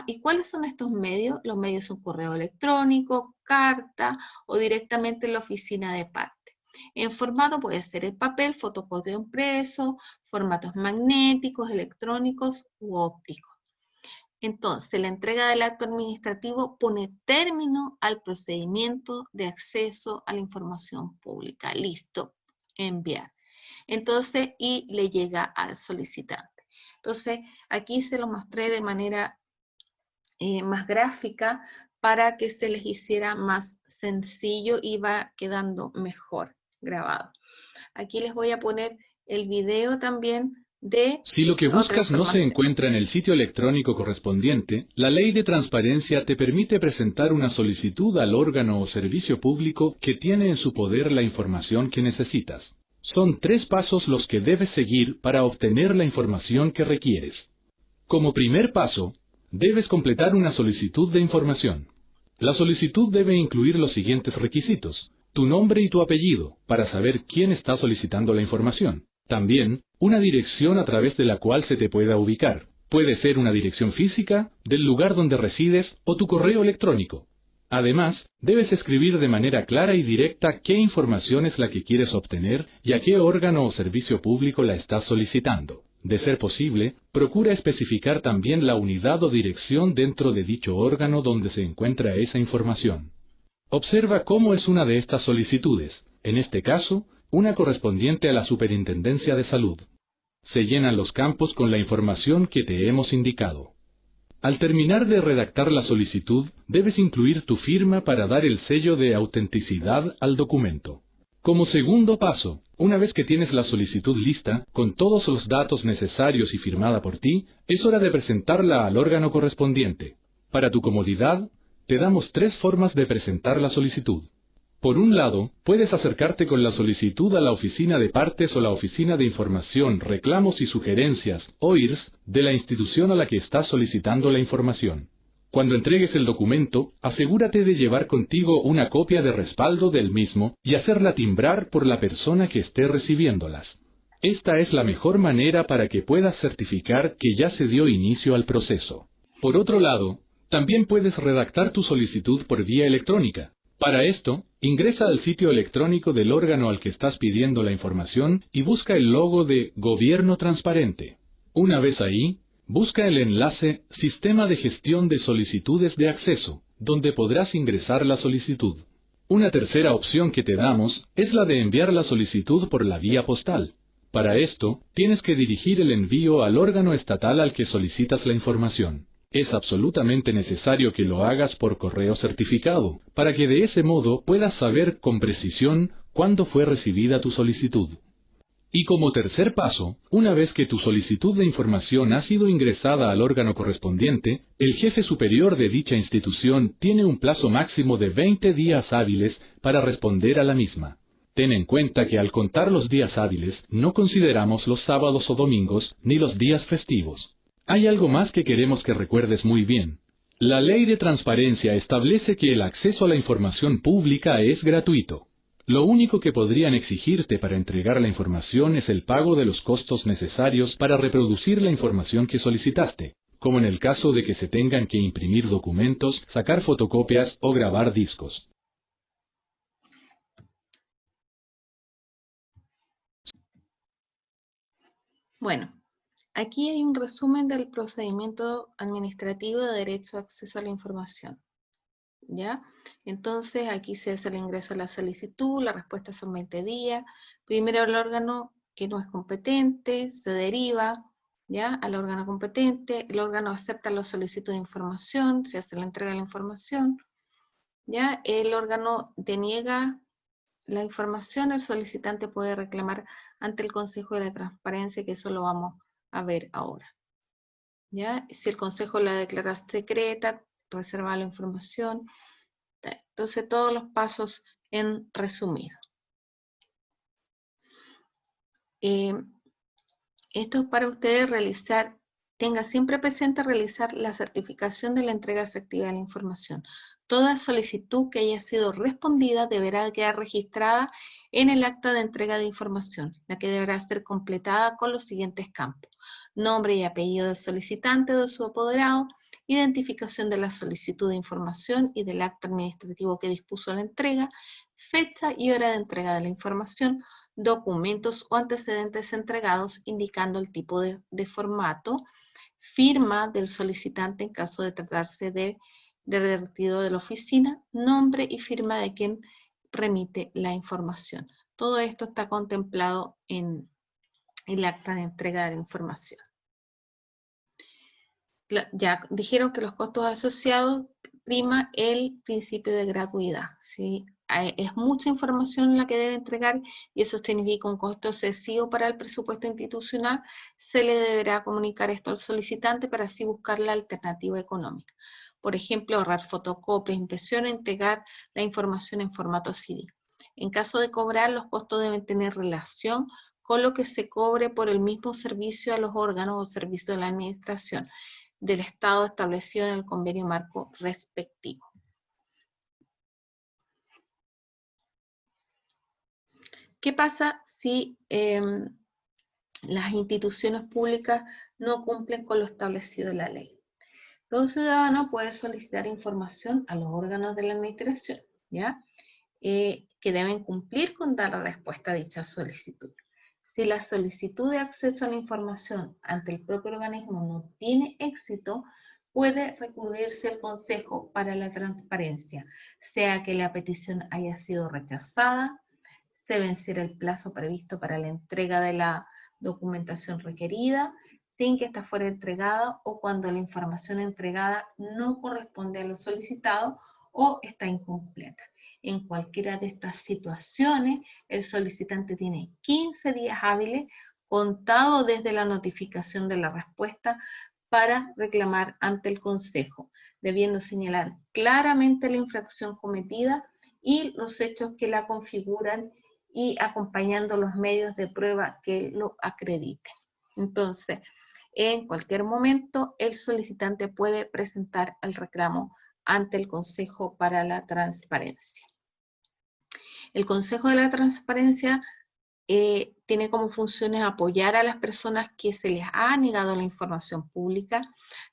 S1: ¿Y cuáles son estos medios? Los medios son correo electrónico, carta o directamente en la oficina de parte. En formato puede ser el papel, fotocopia impreso, formatos magnéticos, electrónicos u ópticos. Entonces, la entrega del acto administrativo pone término al procedimiento de acceso a la información pública. Listo, enviar. Entonces, y le llega al solicitante. Entonces, aquí se lo mostré de manera más gráfica para que se les hiciera más sencillo y va quedando mejor grabado. Aquí les voy a poner el video también de
S2: Si lo que
S1: otra
S2: buscas no se
S1: información.
S2: encuentra en el sitio electrónico correspondiente, la Ley de Transparencia te permite presentar una solicitud al órgano o servicio público que tiene en su poder la información que necesitas. Son 3 pasos los que debes seguir para obtener la información que requieres. Como primer paso, debes completar una solicitud de información. La solicitud debe incluir los siguientes requisitos: tu nombre y tu apellido, para saber quién está solicitando la información. También, una dirección a través de la cual se te pueda ubicar. Puede ser una dirección física, del lugar donde resides o tu correo electrónico. Además, debes escribir de manera clara y directa qué información es la que quieres obtener y a qué órgano o servicio público la estás solicitando. De ser posible, procura especificar también la unidad o dirección dentro de dicho órgano donde se encuentra esa información. Observa cómo es una de estas solicitudes, en este caso, una correspondiente a la Superintendencia de Salud. Se llenan los campos con la información que te hemos indicado. Al terminar de redactar la solicitud, debes incluir tu firma para dar el sello de autenticidad al documento. Como segundo paso, una vez que tienes la solicitud lista, con todos los datos necesarios y firmada por ti, es hora de presentarla al órgano correspondiente. Para tu comodidad, te damos 3 formas de presentar la solicitud. Por un lado, puedes acercarte con la solicitud a la Oficina de Partes o la Oficina de Información, Reclamos y Sugerencias, OIRS, de la institución a la que estás solicitando la información. Cuando entregues el documento, asegúrate de llevar contigo una copia de respaldo del mismo y hacerla timbrar por la persona que esté recibiéndolas. Esta es la mejor manera para que puedas certificar que ya se dio inicio al proceso. Por otro lado, también puedes redactar tu solicitud por vía electrónica. Para esto, ingresa al sitio electrónico del órgano al que estás pidiendo la información y busca el logo de Gobierno Transparente. Una vez ahí, busca el enlace Sistema de Gestión de Solicitudes de Acceso, donde podrás ingresar la solicitud. Una tercera opción que te damos es la de enviar la solicitud por la vía postal. Para esto, tienes que dirigir el envío al órgano estatal al que solicitas la información. Es absolutamente necesario que lo hagas por correo certificado, para que de ese modo puedas saber con precisión cuándo fue recibida tu solicitud. Y como tercer paso, una vez que tu solicitud de información ha sido ingresada al órgano correspondiente, el jefe superior de dicha institución tiene un plazo máximo de 20 días hábiles para responder a la misma. Ten en cuenta que al contar los días hábiles, no consideramos los sábados o domingos ni los días festivos. Hay algo más que queremos que recuerdes muy bien. La Ley de Transparencia establece que el acceso a la información pública es gratuito. Lo único que podrían exigirte para entregar la información es el pago de los costos necesarios para reproducir la información que solicitaste, como en el caso de que se tengan que imprimir documentos, sacar fotocopias o grabar discos.
S1: Bueno, aquí hay un resumen del procedimiento administrativo de derecho a acceso a la información. ¿Ya? Entonces, aquí se hace el ingreso a la solicitud, la respuesta son 20 días. Primero el órgano que no es competente, se deriva, ¿ya? Al órgano competente, el órgano acepta la solicitud de información, se hace la entrega de la información, ¿ya? El órgano deniega la información, el solicitante puede reclamar ante el Consejo de la Transparencia, que eso lo vamos a ver ahora, ¿ya? Si el Consejo la declara secreta, reserva la información. Entonces, todos los pasos en resumido. Esto es para ustedes realizar, tenga siempre presente realizar la certificación de la entrega efectiva de la información. Toda solicitud que haya sido respondida deberá quedar registrada en el acta de entrega de información, la que deberá ser completada con los siguientes campos: nombre y apellido del solicitante o de su apoderado, identificación de la solicitud de información y del acto administrativo que dispuso la entrega, fecha y hora de entrega de la información, documentos o antecedentes entregados, indicando el tipo de formato, firma del solicitante en caso de tratarse de retiro de la oficina, nombre y firma de quien remite la información. Todo esto está contemplado en el acta de entrega de la información. Ya dijeron que los costos asociados prima el principio de gratuidad, ¿sí? Es mucha información la que debe entregar y eso significa un costo excesivo para el presupuesto institucional. Se le deberá comunicar esto al solicitante para así buscar la alternativa económica. Por ejemplo, ahorrar fotocopias, impresión, entregar la información en formato CD. En caso de cobrar, los costos deben tener relación con lo que se cobre por el mismo servicio a los órganos o servicios de la administración del Estado establecido en el convenio marco respectivo. ¿Qué pasa si las instituciones públicas no cumplen con lo establecido en la ley? Todo ciudadano puede solicitar información a los órganos de la administración, ¿ya? Que deben cumplir con dar respuesta a dicha solicitud. Si la solicitud de acceso a la información ante el propio organismo no tiene éxito, puede recurrirse al Consejo para la Transparencia, sea que la petición haya sido rechazada, se venciera el plazo previsto para la entrega de la documentación requerida, sin que ésta fuera entregada o cuando la información entregada no corresponde a lo solicitado o está incompleta. En cualquiera de estas situaciones, el solicitante tiene 15 días hábiles contado desde la notificación de la respuesta para reclamar ante el Consejo, debiendo señalar claramente la infracción cometida y los hechos que la configuran y acompañando los medios de prueba que lo acrediten. Entonces, en cualquier momento, el solicitante puede presentar el reclamo ante el Consejo para la Transparencia. El Consejo de la Transparencia tiene como funciones apoyar a las personas que se les ha negado la información pública,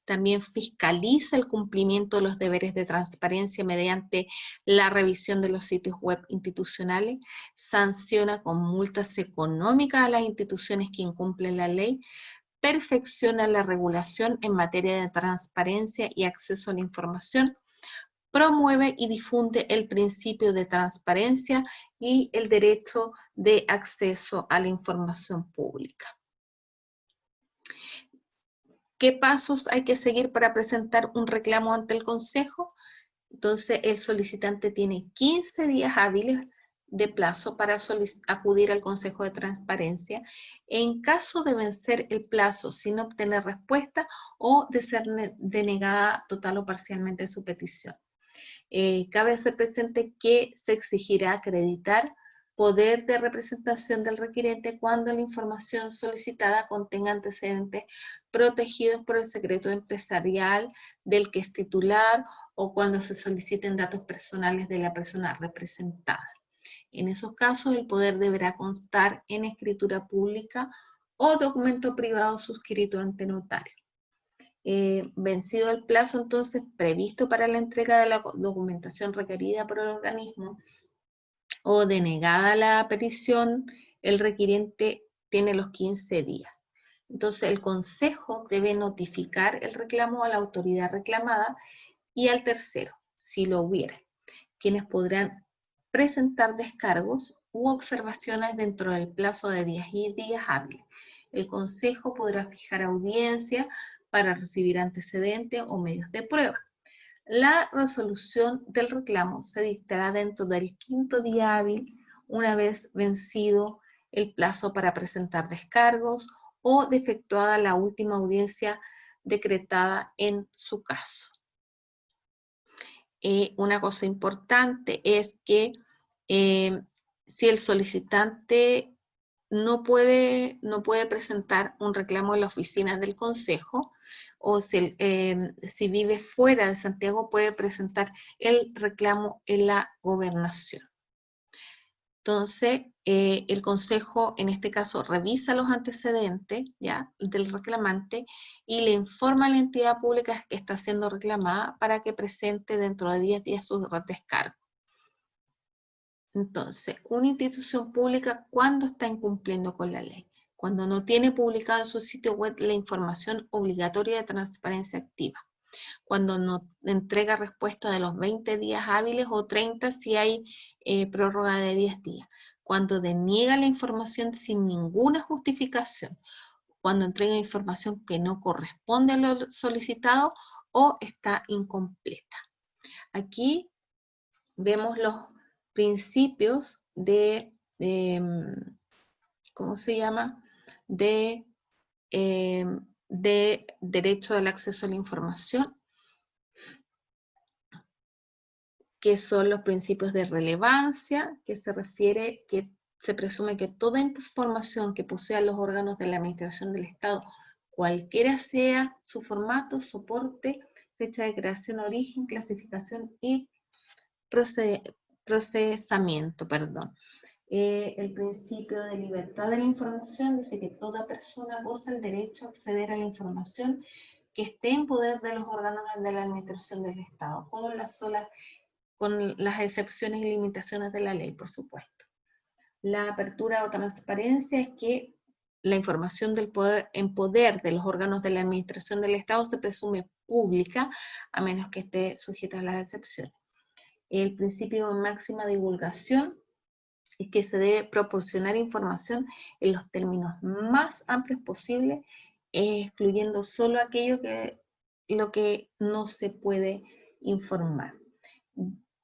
S1: también fiscaliza el cumplimiento de los deberes de transparencia mediante la revisión de los sitios web institucionales, sanciona con multas económicas a las instituciones que incumplen la ley, perfecciona la regulación en materia de transparencia y acceso a la información, promueve y difunde el principio de transparencia y el derecho de acceso a la información pública. ¿Qué pasos hay que seguir para presentar un reclamo ante el Consejo? Entonces, el solicitante tiene 15 días hábiles de plazo para acudir al Consejo de Transparencia en caso de vencer el plazo sin obtener respuesta o de ser denegada total o parcialmente su petición. Cabe hacer presente que se exigirá acreditar poder de representación del requirente cuando la información solicitada contenga antecedentes protegidos por el secreto empresarial del que es titular o cuando se soliciten datos personales de la persona representada. En esos casos, el poder deberá constar en escritura pública o documento privado suscrito ante notario. Vencido el plazo entonces previsto para la entrega de la documentación requerida por el organismo o denegada la petición, el requiriente tiene los 15 días. Entonces el Consejo debe notificar el reclamo a la autoridad reclamada y al tercero, si lo hubiera, quienes podrán presentar descargos u observaciones dentro del plazo de 10 días hábiles. El Consejo podrá fijar audiencia para recibir antecedentes o medios de prueba. La resolución del reclamo se dictará dentro del 5º día hábil, una vez vencido el plazo para presentar descargos o efectuada la última audiencia decretada en su caso. Una cosa importante es que si el solicitante no puede presentar un reclamo en la oficina del Consejo, o si vive fuera de Santiago, puede presentar el reclamo en la gobernación. Entonces, el Consejo, en este caso, revisa los antecedentes ¿ya? Del reclamante y le informa a la entidad pública que está siendo reclamada para que presente dentro de 10 días sus descargos. Entonces, una institución pública, ¿cuándo está incumpliendo con la ley? Cuando no tiene publicado en su sitio web la información obligatoria de transparencia activa. Cuando no entrega respuesta de los 20 días hábiles o 30 si hay prórroga de 10 días. Cuando deniega la información sin ninguna justificación. Cuando entrega información que no corresponde a lo solicitado o está incompleta. Aquí vemos los principios de, ¿cómo se llama? De derecho al acceso a la información, que son los principios de relevancia, que se refiere que se presume que toda información que posean los órganos de la administración del Estado, cualquiera sea su formato, soporte, fecha de creación, origen, clasificación y procesamiento, el principio de libertad de la información dice que toda persona goza el derecho a acceder a la información que esté en poder de los órganos de la administración del Estado, con las excepciones y limitaciones de la ley, por supuesto. La apertura o transparencia es que la información en poder de los órganos de la administración del Estado se presume pública, a menos que esté sujeta a las excepciones. El principio de máxima divulgación es que se debe proporcionar información en los términos más amplios posibles, excluyendo solo lo que no se puede informar.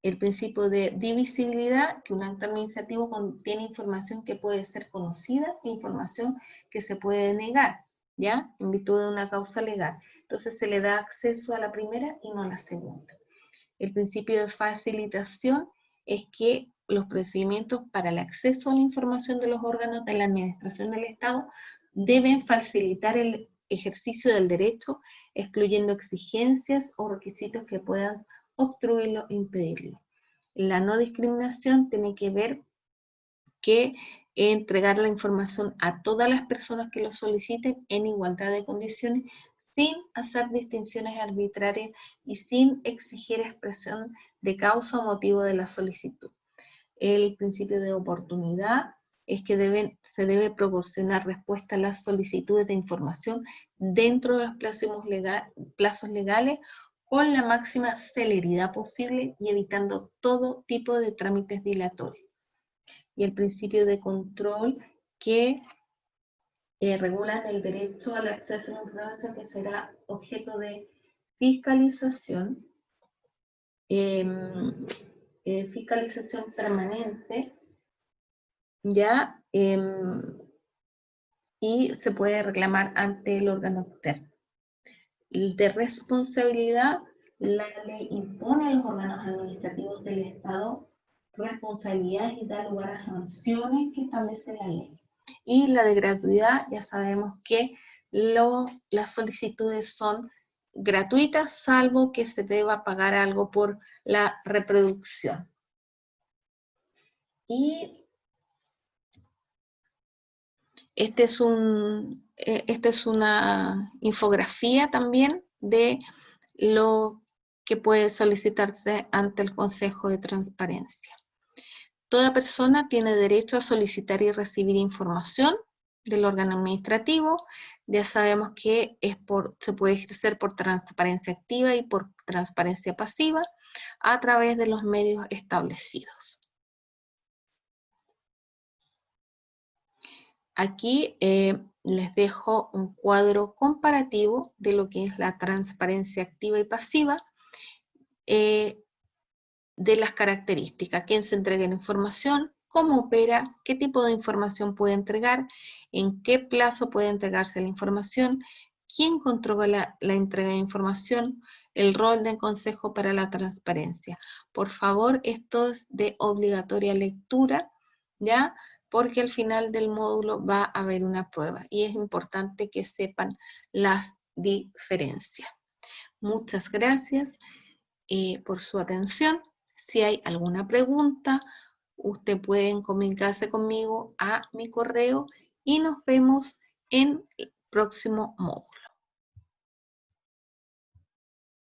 S1: El principio de divisibilidad, que un acto administrativo contiene información que puede ser conocida e información que se puede negar, ¿ya? En virtud de una causa legal. Entonces se le da acceso a la primera y no a la segunda. El principio de facilitación es que los procedimientos para el acceso a la información de los órganos de la administración del Estado deben facilitar el ejercicio del derecho, excluyendo exigencias o requisitos que puedan obstruirlo e impedirlo. La no discriminación tiene que ver que entregar la información a todas las personas que lo soliciten en igualdad de condiciones, sin hacer distinciones arbitrarias y sin exigir expresión de causa o motivo de la solicitud. El principio de oportunidad es que se debe proporcionar respuesta a las solicitudes de información dentro de los plazos legales con la máxima celeridad posible y evitando todo tipo de trámites dilatorios. Y el principio de control que regulan el derecho al acceso a la información que será objeto de fiscalización, fiscalización permanente, ¿ya? Y se puede reclamar ante el órgano externo. De responsabilidad, la ley impone a los órganos administrativos del Estado responsabilidades y da lugar a sanciones que establece la ley. Y la de gratuidad, ya sabemos que las solicitudes son gratuitas, salvo que se deba pagar algo por la reproducción. Y esta es una infografía también de lo que puede solicitarse ante el Consejo de Transparencia. Toda persona tiene derecho a solicitar y recibir información del órgano administrativo. Ya sabemos que se puede ejercer por transparencia activa y por transparencia pasiva a través de los medios establecidos. Aquí les dejo un cuadro comparativo de lo que es la transparencia activa y pasiva, de las características, quién se entrega la información, cómo opera, qué tipo de información puede entregar, en qué plazo puede entregarse la información, quién controla la entrega de información, el rol del Consejo para la Transparencia. Por favor, esto es de obligatoria lectura, ¿ya? Porque al final del módulo va a haber una prueba y es importante que sepan las diferencias. Muchas gracias por su atención. Si hay alguna pregunta, usted puede comunicarse conmigo a mi correo y nos vemos en el próximo módulo.